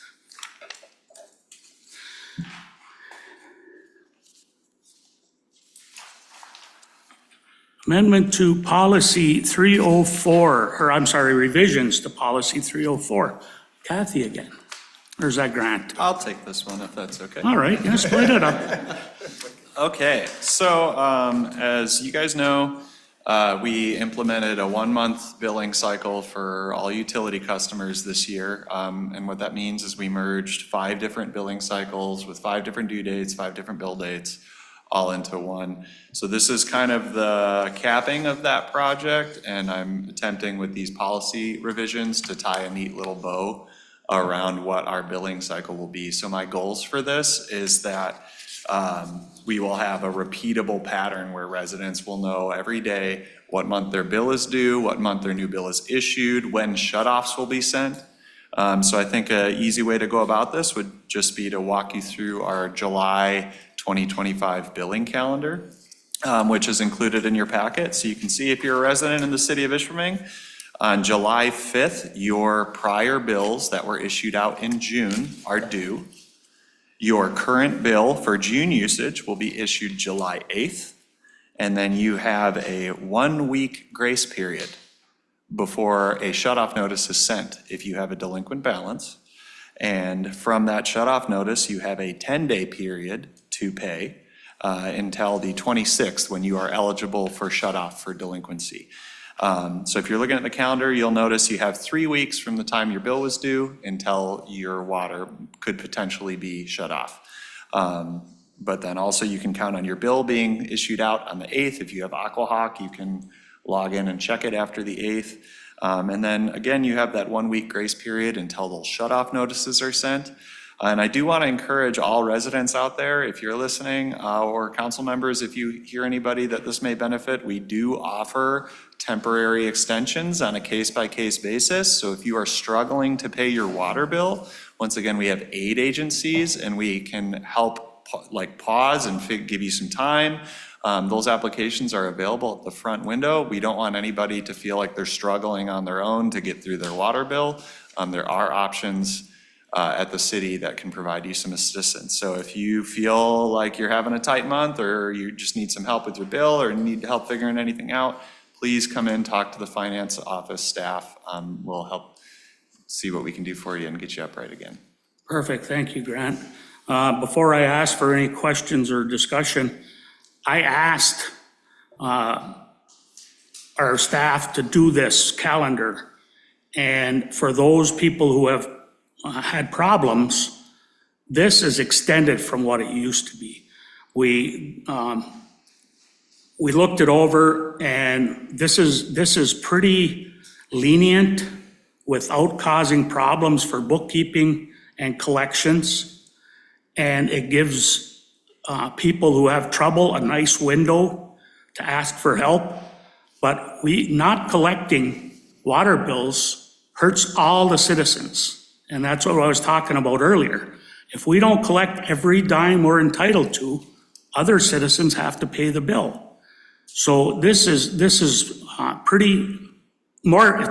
Amendment to policy 304, or I'm sorry, revisions to policy 304. Kathy again. Or is that Grant? I'll take this one if that's okay. All right, yeah, split it up. Okay, so as you guys know, we implemented a 1-month billing cycle for all utility customers this year. And what that means is we merged 5 different billing cycles with 5 different due dates, 5 different bill dates, all into one. So this is kind of the capping of that project, and I'm attempting with these policy revisions to tie a neat little bow around what our billing cycle will be. So my goals for this is that we will have a repeatable pattern where residents will know every day what month their bill is due, what month their new bill is issued, when shutoffs will be sent. So I think an easy way to go about this would just be to walk you through our July 2025 billing calendar, which is included in your packet. So you can see if you're a resident in the city of Ishpeming, on July 5th, your prior bills that were issued out in June are due. Your current bill for June usage will be issued July 8th, and then you have a 1-week grace period before a shutoff notice is sent if you have a delinquent balance. And from that shutoff notice, you have a 10-day period to pay until the 26th when you are eligible for shutoff for delinquency. So if you're looking at the calendar, you'll notice you have 3 weeks from the time your bill was due until your water could potentially be shut off. But then also you can count on your bill being issued out on the 8th. If you have Aquahawk, you can log in and check it after the 8th. And then again, you have that 1-week grace period until those shut-off notices are sent. And I do want to encourage all residents out there, if you're listening, or council members, if you hear anybody that this may benefit, we do offer temporary extensions on a case-by-case basis. So if you are struggling to pay your water bill, once again, we have aid agencies and we can help pause and give you some time. Those applications are available at the front window. We don't want anybody to feel like they're struggling on their own to get through their water bill. There are options at the city that can provide you some assistance. So if you feel like you're having a tight month or you just need some help with your bill or need help figuring anything out, please come in, talk to the finance office staff. We'll help see what we can do for you and get you upright again. Perfect, thank you, Grant. Before I ask for any questions or discussion, I asked our staff to do this calendar. And for those people who have had problems, this is extended from what it used to be. We looked it over, and this is pretty lenient without causing problems for bookkeeping and collections. And it gives people who have trouble a nice window to ask for help. But not collecting water bills hurts all the citizens. And that's what I was talking about earlier. If we don't collect every dime we're entitled to, other citizens have to pay the bill. So this is it's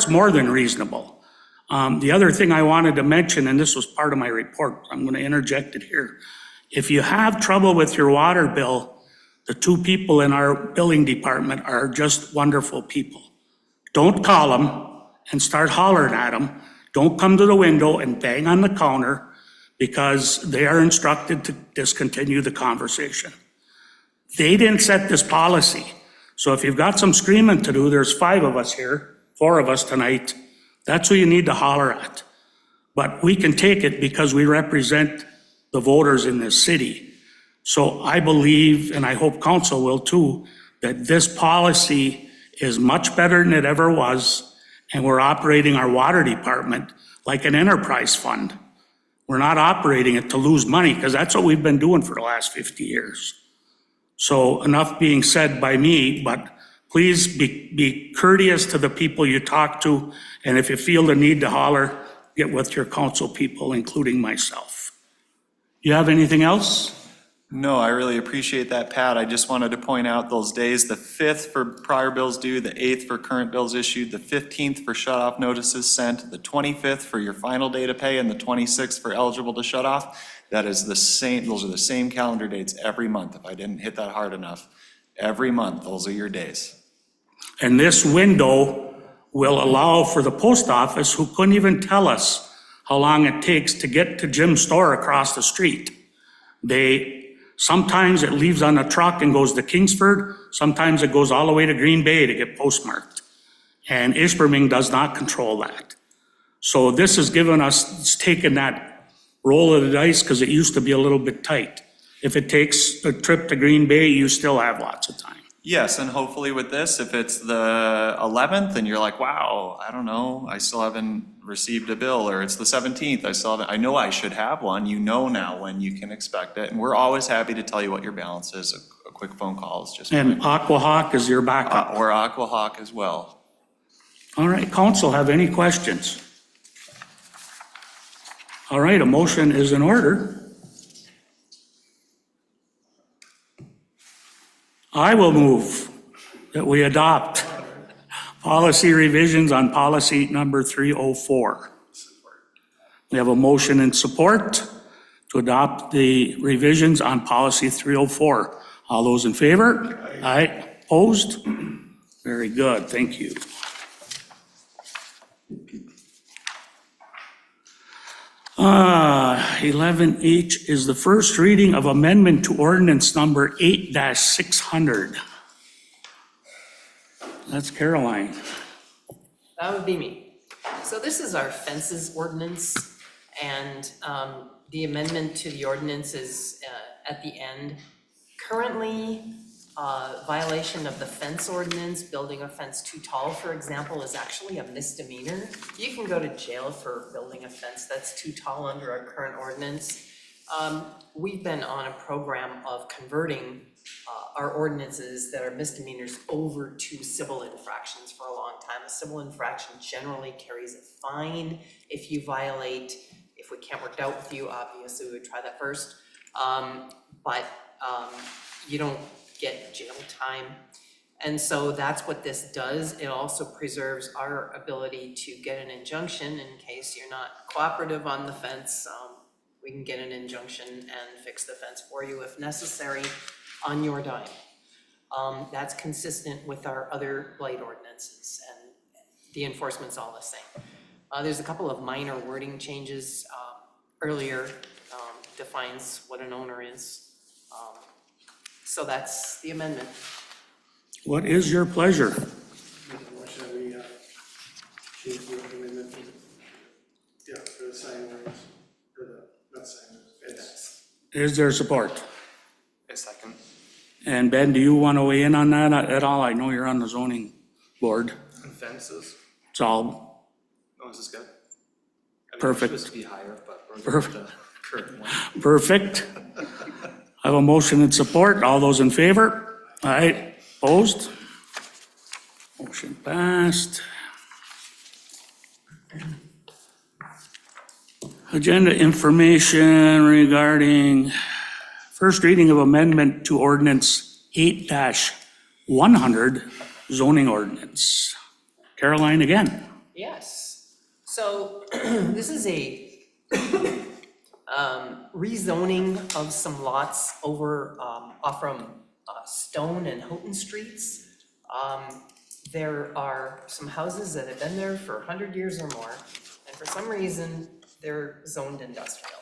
more than reasonable. The other thing I wanted to mention, and this was part of my report, I'm going to interject it here. If you have trouble with your water bill, the 2 people in our billing department are just wonderful people. Don't call them and start hollering at them. Don't come to the window and bang on the counter because they are instructed to discontinue the conversation. They didn't set this policy. So if you've got some screaming to do, there's 5 of us here, 4 of us tonight. That's who you need to holler at. But we can take it because we represent the voters in this city. So I believe, and I hope council will too, that this policy is much better than it ever was. And we're operating our water department like an enterprise fund. We're not operating it to lose money because that's what we've been doing for the last 50 years. So enough being said by me, but please be courteous to the people you talk to. And if you feel the need to holler, get with your council people, including myself. You have anything else? No, I really appreciate that, Pat. I just wanted to point out those days, the 5th for prior bills due, the 8th for current bills issued, the 15th for shut-off notices sent, the 25th for your final day to pay, and the 26th for eligible to shut off. That is the same, those are the same calendar dates every month, if I didn't hit that hard enough. Every month, those are your days. And this window will allow for the post office, who couldn't even tell us how long it takes to get to Jim's store across the street. Sometimes it leaves on a truck and goes to Kingsford, sometimes it goes all the way to Green Bay to get postmarked. And Ishpeming does not control that. So this has given us, it's taken that roll of the dice, because it used to be a little bit tight. If it takes a trip to Green Bay, you still have lots of time. Yes, and hopefully with this, if it's the 11th and you're like, wow, I don't know, I still haven't received a bill, or it's the 17th, I know I should have one, you know now when you can expect it. And we're always happy to tell you what your balance is. A quick phone call is just. And Aquahawk is your backup. Or Aquahawk as well. All right, council, have any questions? All right, a motion is in order. I will move that we adopt policy revisions on policy number 304. We have a motion and support to adopt the revisions on policy 304. All those in favor? Aye. Opposed? Very good, thank you. Uh, 11H is the first reading of amendment to ordinance number 8-600. That's Caroline. That would be me. So this is our fences ordinance, and the amendment to the ordinance is at the end. Currently, violation of the fence ordinance, building a fence too tall, for example, is actually a misdemeanor. You can go to jail for building a fence that's too tall under our current ordinance. We've been on a program of converting our ordinances that are misdemeanors over to civil infractions for a long time. A civil infraction generally carries a fine if you violate. If we can't work it out with you, obviously we would try that first. But you don't get jail time. And so that's what this does. It also preserves our ability to get an injunction in case you're not cooperative on the fence. We can get an injunction and fix the fence for you if necessary on your dime. That's consistent with our other blight ordinances, and the enforcement's all the same. There's a couple of minor wording changes. Earlier defines what an owner is. So that's the amendment. What is your pleasure? For the sign ordinance, for the, not sign ordinance, Is there support? A second. And Ben, do you want to weigh in on that at all? I know you're on the zoning board. And fences? It's all Oh, this is good. I mean, perfect. It's supposed to be higher, but we're Perfect. with the current one. Perfect. I have a motion and support. All those in favor? Aye. Opposed? Motion passed. Agenda information regarding first reading of amendment to ordinance 8-100 zoning ordinance. Caroline again. Yes. So this is a rezoning of some lots over off from Stone and Houghton Streets. There are some houses that have been there for 100 years or more, and for some reason, they're zoned industrial.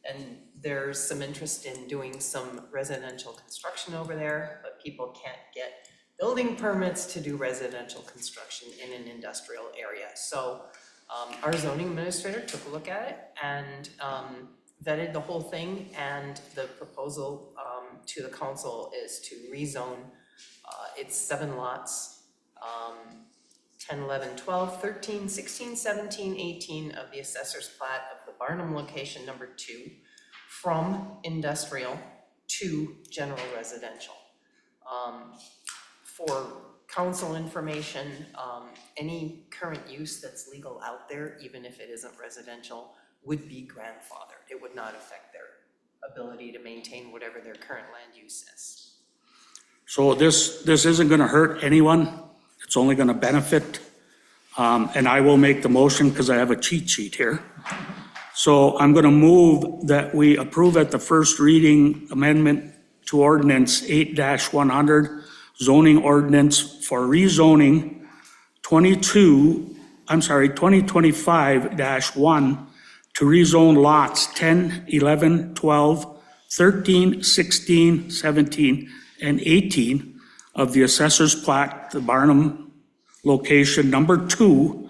And there's some interest in doing some residential construction over there, but people can't get building permits to do residential construction in an industrial area. So our zoning administrator took a look at it and vetted the whole thing, and the proposal to the council is to rezone. It's 7 lots, 10, 11, 12, 13, 16, 17, 18 of the assessor's plat of the Barnum location number 2 from industrial to general residential. For council information, any current use that's legal out there, even if it isn't residential, would be grandfathered. It would not affect their ability to maintain whatever their current land use is. So this isn't gonna hurt anyone, it's only gonna benefit. And I will make the motion because I have a cheat sheet here. So I'm gonna move that we approve at the first reading amendment to ordinance 8-100, zoning ordinance for rezoning 2025-1 to rezone lots 10, 11, 12, 13, 16, 17, and 18 of the assessor's plat, the Barnum location number 2,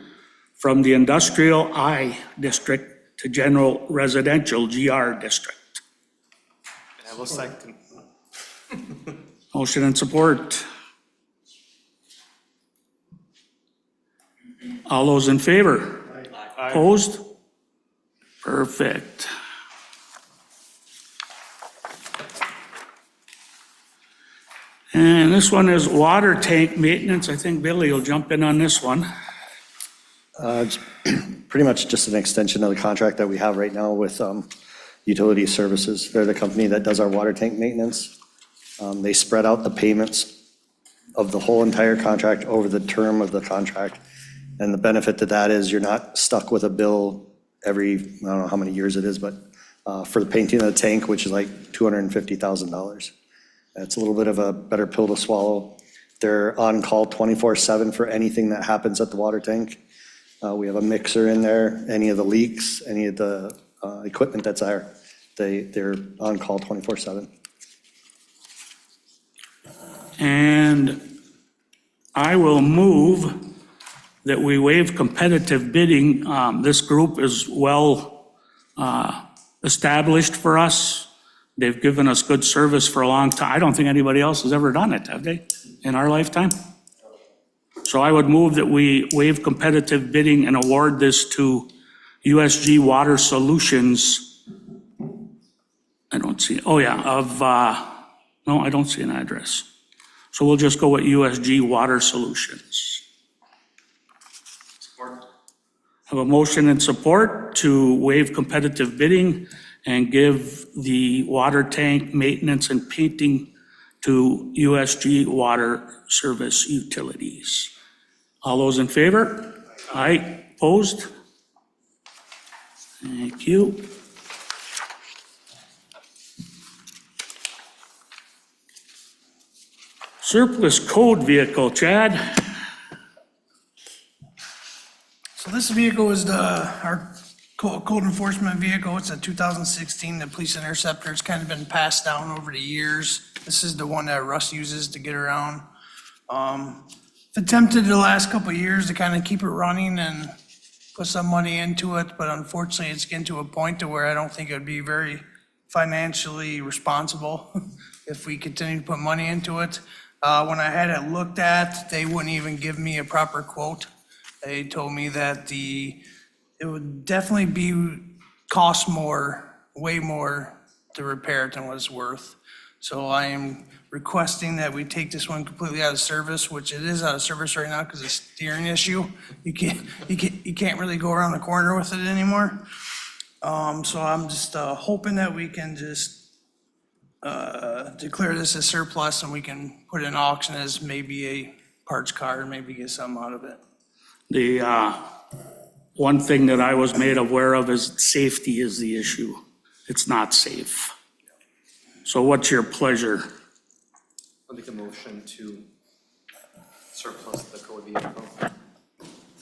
from the industrial I district to general residential GR district. I will second. Motion and support. All those in favor? Opposed? Perfect. And this one is water tank maintenance. I think Billy will jump in on this one. It's pretty much just an extension of the contract that we have right now with Utility Services. They're the company that does our water tank maintenance. They spread out the payments of the whole entire contract over the term of the contract. And the benefit to that is you're not stuck with a bill every, I don't know how many years it is, but for the painting of the tank, which is like $250,000. It's a little bit of a better pill to swallow. They're on call 24/7 for anything that happens at the water tank. We have a mixer in there, any of the leaks, any of the equipment that's there, they're on call 24/7. And I will move that we waive competitive bidding. This group is well established for us. They've given us good service for a long time. I don't think anybody else has ever done it, have they, in our lifetime? So I would move that we waive competitive bidding and award this to USG Water Solutions. I don't see, oh yeah, no, I don't see an address. So we'll just go with USG Water Solutions. Support. Have a motion and support to waive competitive bidding and give the water tank maintenance and painting to USG Water Service Utilities. All those in favor? Aye. Opposed? Thank you. Surplus code vehicle, Chad. So this vehicle is our code enforcement vehicle. It's a 2016, the police interceptor. It's kind of been passed down over the years. This is the one that Russ uses to get around. Attempted the last couple of years to kind of keep it running and put some money into it, but unfortunately it's getting to a point to where I don't think it would be very financially responsible if we continue to put money into it. When I had it looked at, they wouldn't even give me a proper quote. They told me that it would definitely cost more, way more to repair it than what it's worth. So I am requesting that we take this one completely out of service, which it is out of service right now because of the steering issue. You can't really go around the corner with it anymore. So I'm just hoping that we can just declare this as surplus and we can put it in auction as maybe a parts car and maybe get something out of it. The one thing that I was made aware of is safety is the issue. It's not safe. So what's your pleasure? I'll make a motion to surplus the code vehicle.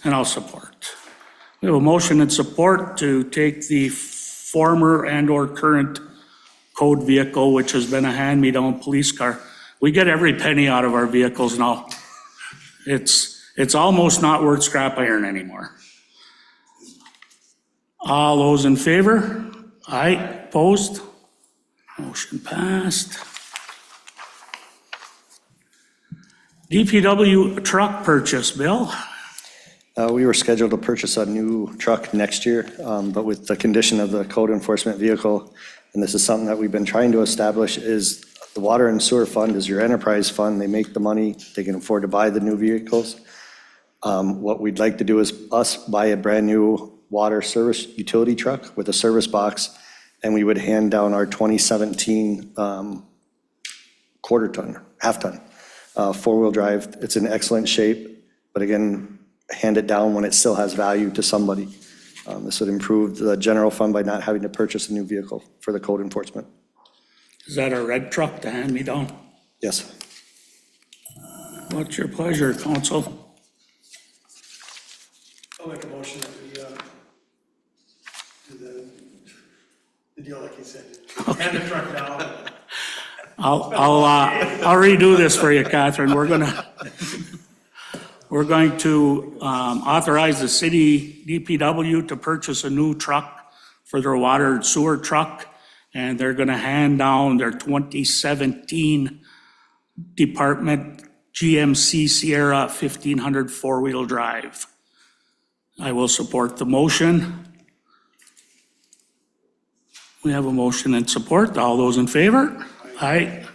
And I'll support. We have a motion and support to take the former and/or current code vehicle, which has been a hand-me-down police car. We get every penny out of our vehicles now. It's almost not worth scrap iron anymore. All those in favor? Aye. Opposed? Motion passed. DPW truck purchase, Bill? We were scheduled to purchase a new truck next year, but with the condition of the code enforcement vehicle, and this is something that we've been trying to establish, is The water and sewer fund is your enterprise fund. They make the money. They can afford to buy the new vehicles. What we'd like to do is us buy a brand-new water service utility truck with a service box, and we would hand down our 2017 half-ton, four-wheel drive. It's in excellent shape, but again, hand it down when it still has value to somebody. This would improve the general fund by not having to purchase a new vehicle for the code enforcement. Is that a red truck to hand me down? Yes. What's your pleasure, council? I'll make a motion that we, do the deal like you said. Hand the truck down. I'll redo this for you, Catherine. We're going to authorize the city DPW to purchase a new truck for their water and sewer truck, and they're gonna hand down their 2017 Department GMC Sierra 1500 four-wheel drive. I will support the motion. We have a motion and support. All those in favor? Aye.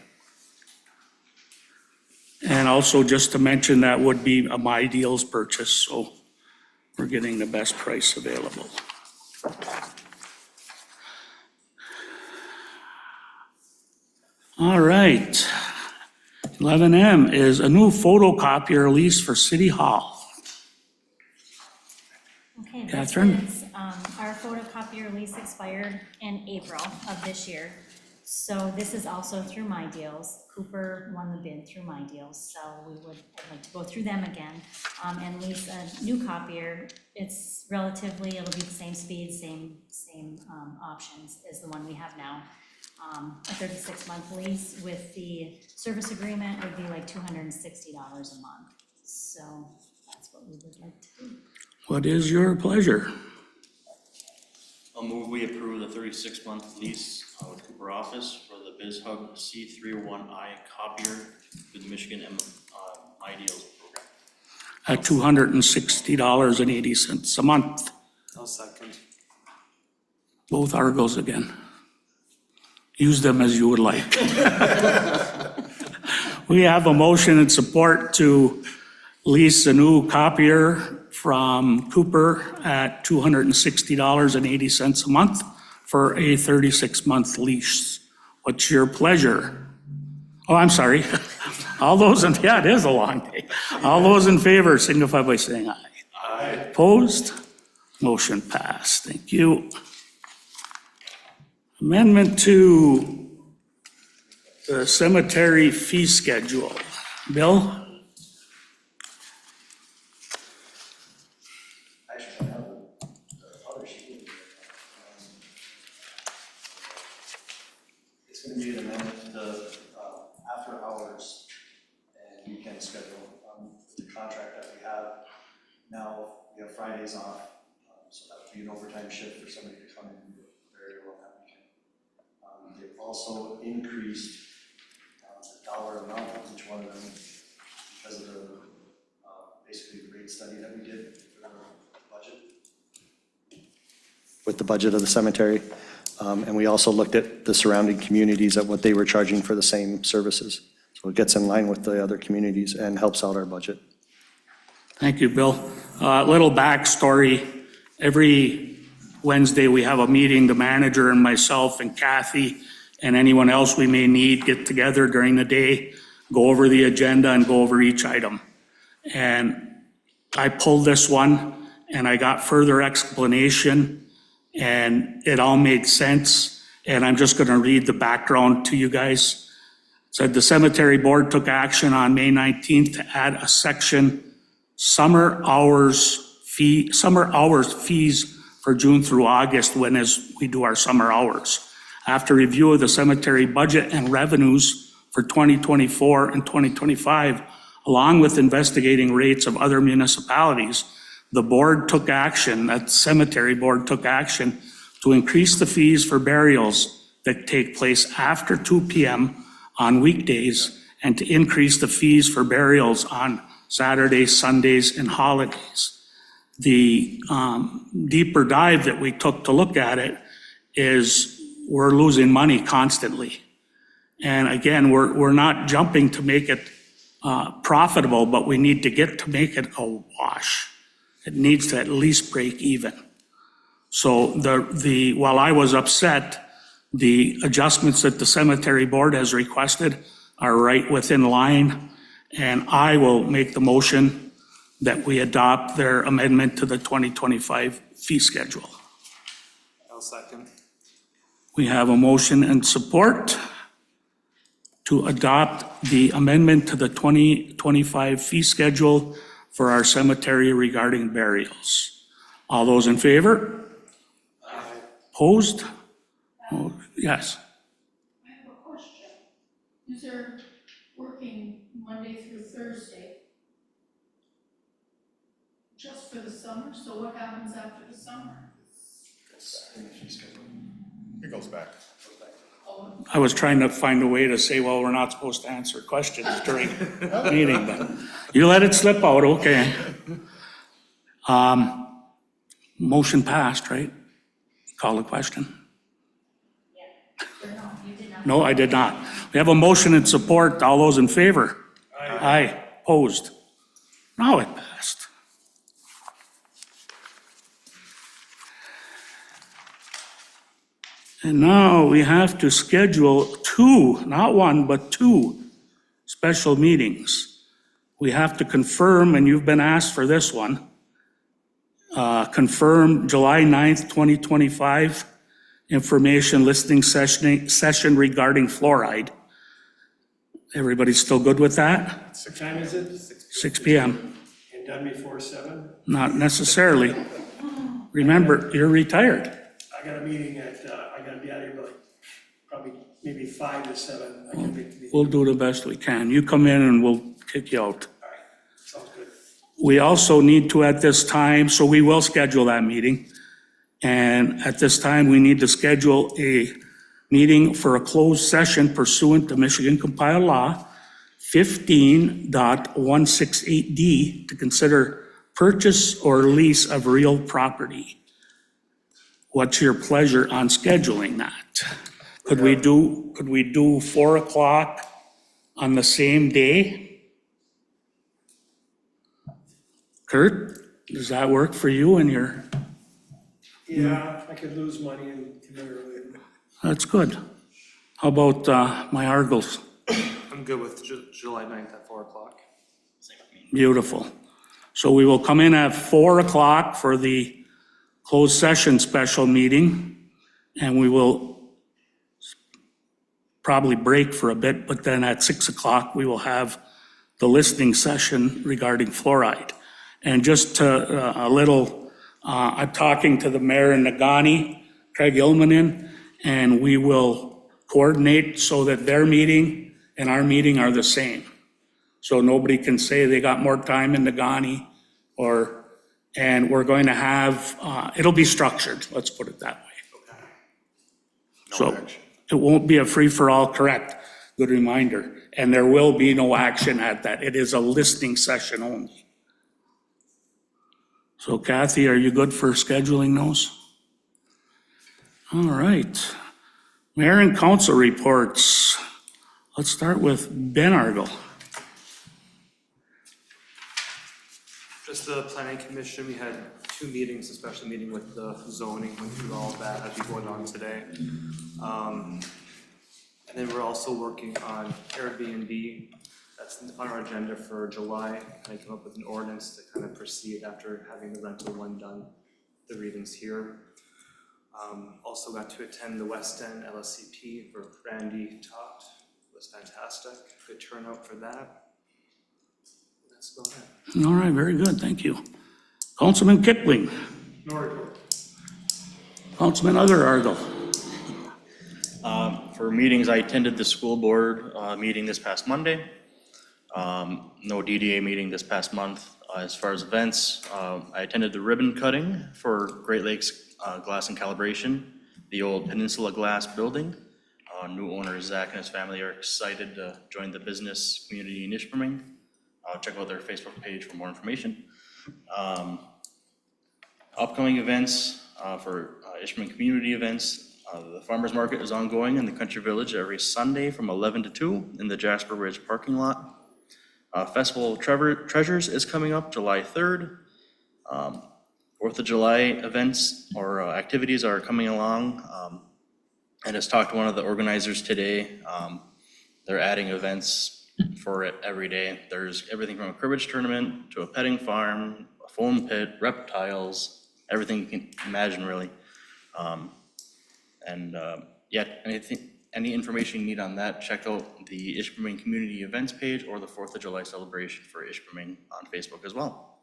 And also just to mention, that would be a My Deals purchase, so we're getting the best price available. All right. 11M is a new photocopier lease for City Hall. Okay, Catherine? this is, our photocopier lease expired in April of this year. So this is also through My Deals. Cooper won the bid through My Deals, so I'd like to go through them again, and lease a new copier. It's relatively, it'll be the same speed, same options as the one we have now. A 36-month lease with the service agreement would be like $260 a month. So that's what we would like to do. What is your pleasure? I'll move we approve the 36-month lease with Cooper Office for the BizHub C301I copier through the Michigan My Deals program. At $260.80 a month. I'll second. Both Argos again. Use them as you would like. We have a motion and support to lease a new copier from Cooper at $260.80 a month for a 36-month lease. What's your pleasure? Oh, I'm sorry. All those in, yeah, it is a long day. All those in favor signify by saying aye. Aye. Opposed? Motion passed. Thank you. Amendment to the cemetery fee schedule. Bill? It's going to be an amendment to the after hours and weekend schedule. The contract that we have now, we have Fridays off, so that would be an overtime shift for somebody to come in and do a burial on that weekend. They've also increased the dollar amount of each one of them because of the basically the rate study that we did for the budget. With the budget of the cemetery. And we also looked at the surrounding communities at what they were charging for the same services. So it gets in line with the other communities and helps out our budget. Thank you, Bill. Little backstory. Every Wednesday, we have a meeting, the manager and myself and Kathy and anyone else we may need get together during the day, go over the agenda and go over each item. And I pulled this one and I got further explanation and it all made sense. And I'm just gonna read the background to you guys. It said the cemetery board took action on May 19th to add a section, summer hours fees for June through August when we do our summer hours. After review of the cemetery budget and revenues for 2024 and 2025, along with investigating rates of other municipalities, the board took action, that cemetery board took action to increase the fees for burials that take place after 2 p.m. on weekdays and to increase the fees for burials on Saturdays, Sundays, and holidays. The deeper dive that we took to look at it is we're losing money constantly. And again, we're not jumping to make it profitable, but we need to get to make it a wash. It needs to at least break even. So while I was upset, the adjustments that the cemetery board has requested are right within line. And I will make the motion that we adopt their amendment to the 2025 fee schedule. I'll second. We have a motion and support to adopt the amendment to the 2025 fee schedule for our cemetery regarding burials. All those in favor? Opposed? Oh, yes. I have a question. Is there working Monday through Thursday just for the summer? So what happens after the summer? It goes back. I was trying to find a way to say, well, we're not supposed to answer questions during the meeting, but you let it slip out, okay. Motion passed, right? Call the question? No, I did not. We have a motion and support. All those in favor? Aye. Opposed? Now it passed. And now we have to schedule two, not one, but two special meetings. We have to confirm, and you've been asked for this one, confirm July 9th, 2025, information listening session regarding fluoride. Everybody still good with that? What time is it? 6 p.m. And done before 7? Not necessarily. Remember, you're retired. I got a meeting I gotta be out of here by probably maybe 5 to 7. I can make the meeting. We'll do the best we can. You come in and we'll kick you out. All right, sounds good. We also need to at this time, so we will schedule that meeting. And at this time, we need to schedule a meeting for a closed session pursuant to Michigan compiled law 15.168D to consider purchase or lease of real property. What's your pleasure on scheduling that? Could we do 4 o'clock on the same day? Kurt, does that work for you and your? Yeah, I could lose money and come in early. That's good. How about my Argos? I'm good with July 9th at 4 o'clock. Beautiful. So we will come in at 4 o'clock for the closed session special meeting, and we will probably break for a bit, but then at 6 o'clock, we will have the listening session regarding fluoride. And just I'm talking to the mayor in Nagani, Craig Ilmanen, and we will coordinate so that their meeting and our meeting are the same. So nobody can say they got more time in Nagani and we're going to have, it'll be structured, let's put it that way. So it won't be a free-for-all, correct? Good reminder. And there will be no action at that. It is a listening session only. So Kathy, are you good for scheduling those? All right. Mayor and council reports. Let's start with Ben Argel. Just the planning commission, we had 2 meetings, a special meeting with the zoning, went through all of that as we going on today. And then we're also working on Airbnb. That's on our agenda for July. And I came up with an ordinance to kind of proceed after having the rental one done, the readings here. Also got to attend the West End LSCP where Randy talked. It was fantastic. Good turnout for that. That's about it. All right, very good, thank you. Councilman Kipling. No report. Councilman Other Argel. For meetings, I attended the school board meeting this past Monday. No DDA meeting this past month. As far as events, I attended the ribbon cutting for Great Lakes Glass and Calibration, the old Peninsula Glass building. New owner Zach and his family are excited to join the business community in Ishpeming. Check out their Facebook page for more information. Upcoming events for Ishpeming community events. The farmer's market is ongoing in the country village every Sunday from 11 to 2 in the Jasper Ridge parking lot. Festival of Treasures is coming up July 3rd. 4th of July events or activities are coming along. I just talked to one of the organizers today. They're adding events for it every day. There's everything from a cribbage tournament to a petting farm, a foam pit, reptiles, everything you can imagine really. Yeah, any information you need on that, check out the Ishpeming Community Events page or the 4th of July celebration for Ishpeming on Facebook as well.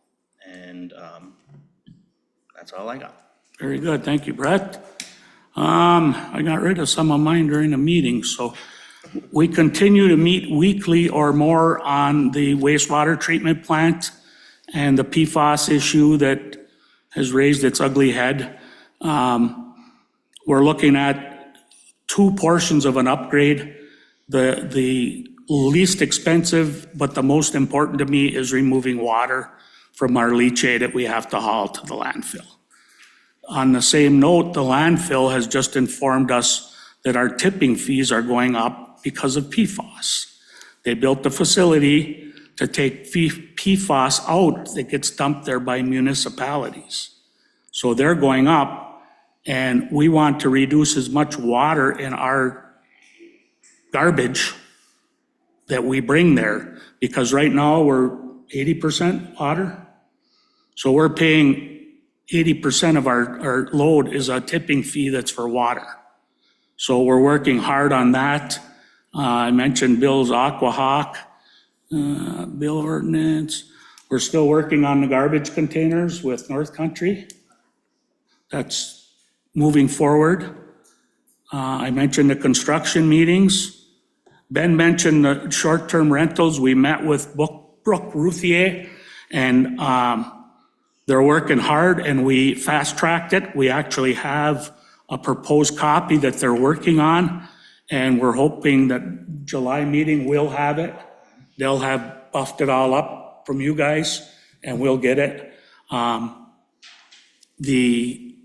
And that's all I got. Very good, thank you, Brett. I got rid of some of mine during the meeting, so we continue to meet weekly or more on the wastewater treatment plant and the PFAS issue that has raised its ugly head. We're looking at 2 portions of an upgrade. The least expensive, but the most important to me is removing water from our leachate that we have to haul to the landfill. On the same note, the landfill has just informed us that our tipping fees are going up because of PFAS. They built the facility to take PFAS out that gets dumped there by municipalities. So they're going up, and we want to reduce as much water in our garbage that we bring there, because right now we're 80% water. So we're paying 80% of our load is a tipping fee that's for water. So we're working hard on that. I mentioned Bill's Aqua Hawk, bill ordinance. We're still working on the garbage containers with North Country. That's moving forward. I mentioned the construction meetings. Ben mentioned the short-term rentals. We met with Brooke Routhier, and they're working hard, and we fast-tracked it. We actually have a proposed copy that they're working on, and we're hoping that July meeting will have it. They'll have buffed it all up from you guys, and we'll get it. The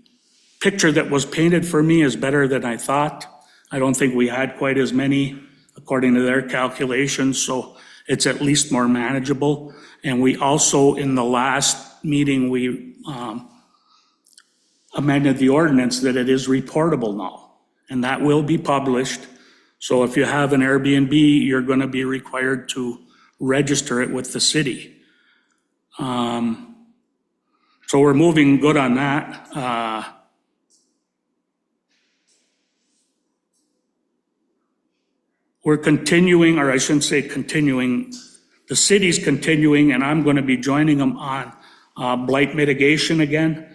picture that was painted for me is better than I thought. I don't think we had quite as many according to their calculations, so it's at least more manageable. And we also, in the last meeting, we amended the ordinance that it is reportable now, and that will be published. So if you have an Airbnb, you're going to be required to register it with the city. So we're moving good on that. We're continuing, or I shouldn't say continuing, the city's continuing, and I'm going to be joining them on blight mitigation again.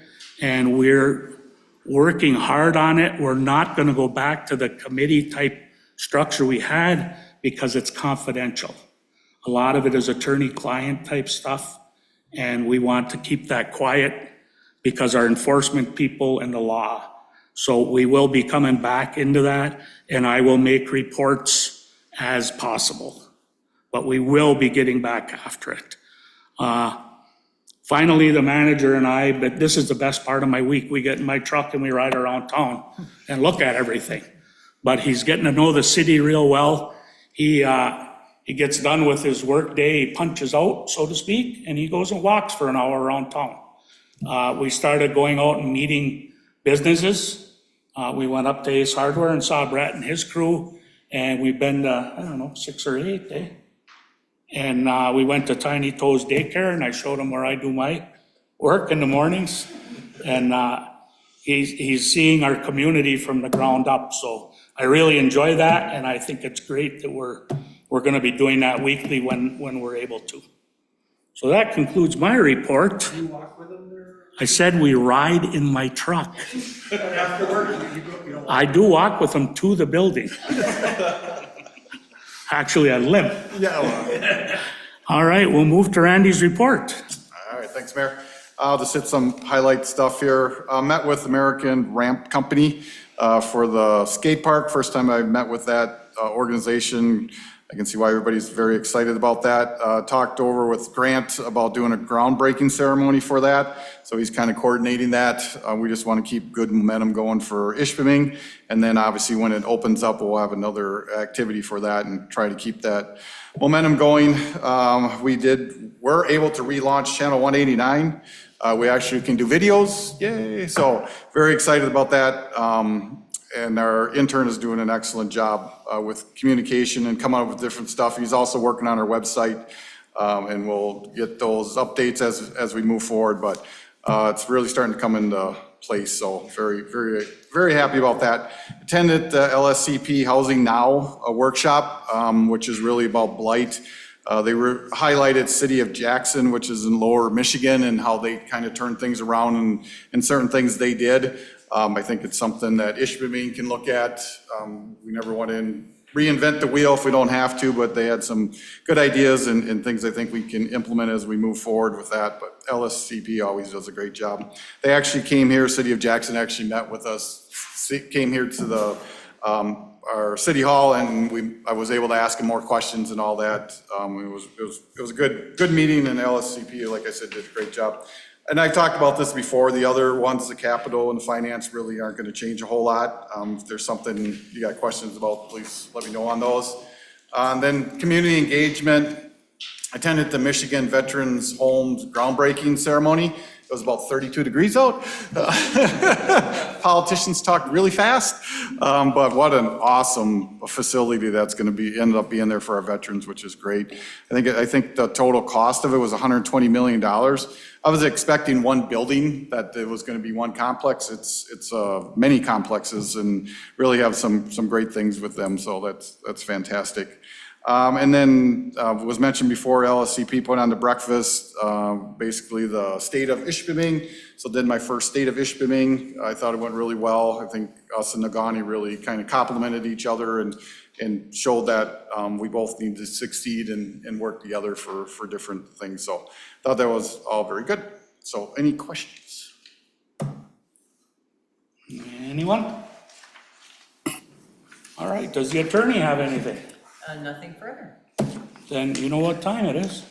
And we're working hard on it. We're not going to go back to the committee type structure we had because it's confidential. A lot of it is attorney-client type stuff, and we want to keep that quiet because our enforcement people and the law. So we will be coming back into that, and I will make reports as possible, but we will be getting back after it. Finally, the manager and I, but this is the best part of my week, we get in my truck and we ride around town and look at everything. But he's getting to know the city real well. He gets done with his work day, he punches out, so to speak, and he goes and walks for an hour around town. We started going out and meeting businesses. We went up to Ace Hardware and saw Brett and his crew, and we've been to, I don't know, 6 or 8, And we went to Tiny Toes Daycare, and I showed him where I do my work in the mornings. And he's seeing our community from the ground up. So I really enjoy that, and I think it's great that we're going to be doing that weekly when we're able to. So that concludes my report. Do you walk with them there? I said we ride in my truck. After work, you don't walk? I do walk with them to the building. Actually, I limp. Yeah, well. All right, we'll move to Randy's report. All right, thanks, Mayor. I'll just hit some highlight stuff here. Met with American Ramp Company for the skate park. First time I met with that organization. I can see why everybody's very excited about that. Talked over with Grant about doing a groundbreaking ceremony for that, so he's kind of coordinating that. We just want to keep good momentum going for Ishpeming, and then obviously when it opens up, we'll have another activity for that and try to keep that momentum going. We're able to relaunch Channel 189. We actually can do videos, yay! So very excited about that. And our intern is doing an excellent job with communication and coming up with different stuff. He's also working on our website, and we'll get those updates as we move forward. But it's really starting to come into place, so very, very, very happy about that. Attended the LSCP Housing Now workshop, which is really about blight. They highlighted City of Jackson, which is in Lower Michigan, and how they kind of turned things around and certain things they did. I think it's something that Ishpeming can look at. We never want to reinvent the wheel if we don't have to, but they had some good ideas and things I think we can implement as we move forward with that. But LSCP always does a great job. They actually came here, City of Jackson actually met with us, came here to the our city hall, and I was able to ask them more questions and all that. It was a good meeting, and LSCP, like I said, did a great job. And I talked about this before, the other ones, the capital and the finance really aren't gonna change a whole lot. If there's something you got questions about, please let me know on those. And then community engagement, attended the Michigan Veterans Homes groundbreaking ceremony. It was about 32 degrees out. Politicians talk really fast, but what an awesome facility that's gonna end up being there for our veterans, which is great. I think the total cost of it was $120 million. I was expecting one building, that it was gonna be one complex. It's many complexes, and really have some great things with them, so that's fantastic. And then was mentioned before, LSCP put on the breakfast, basically the state of Ishpeming. So did my first state of Ishpeming. I thought it went really well. I think us and Nagani really kind of complemented each other and showed that we both need to succeed and work together for different things. So thought that was all very good. So any questions? Anyone? All right, does the attorney have anything? Nothing further. Then you know what time it is.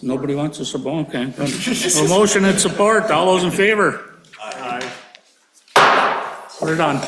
Nobody wants to support, okay. A motion and support, all those in favor? Aye. We're done.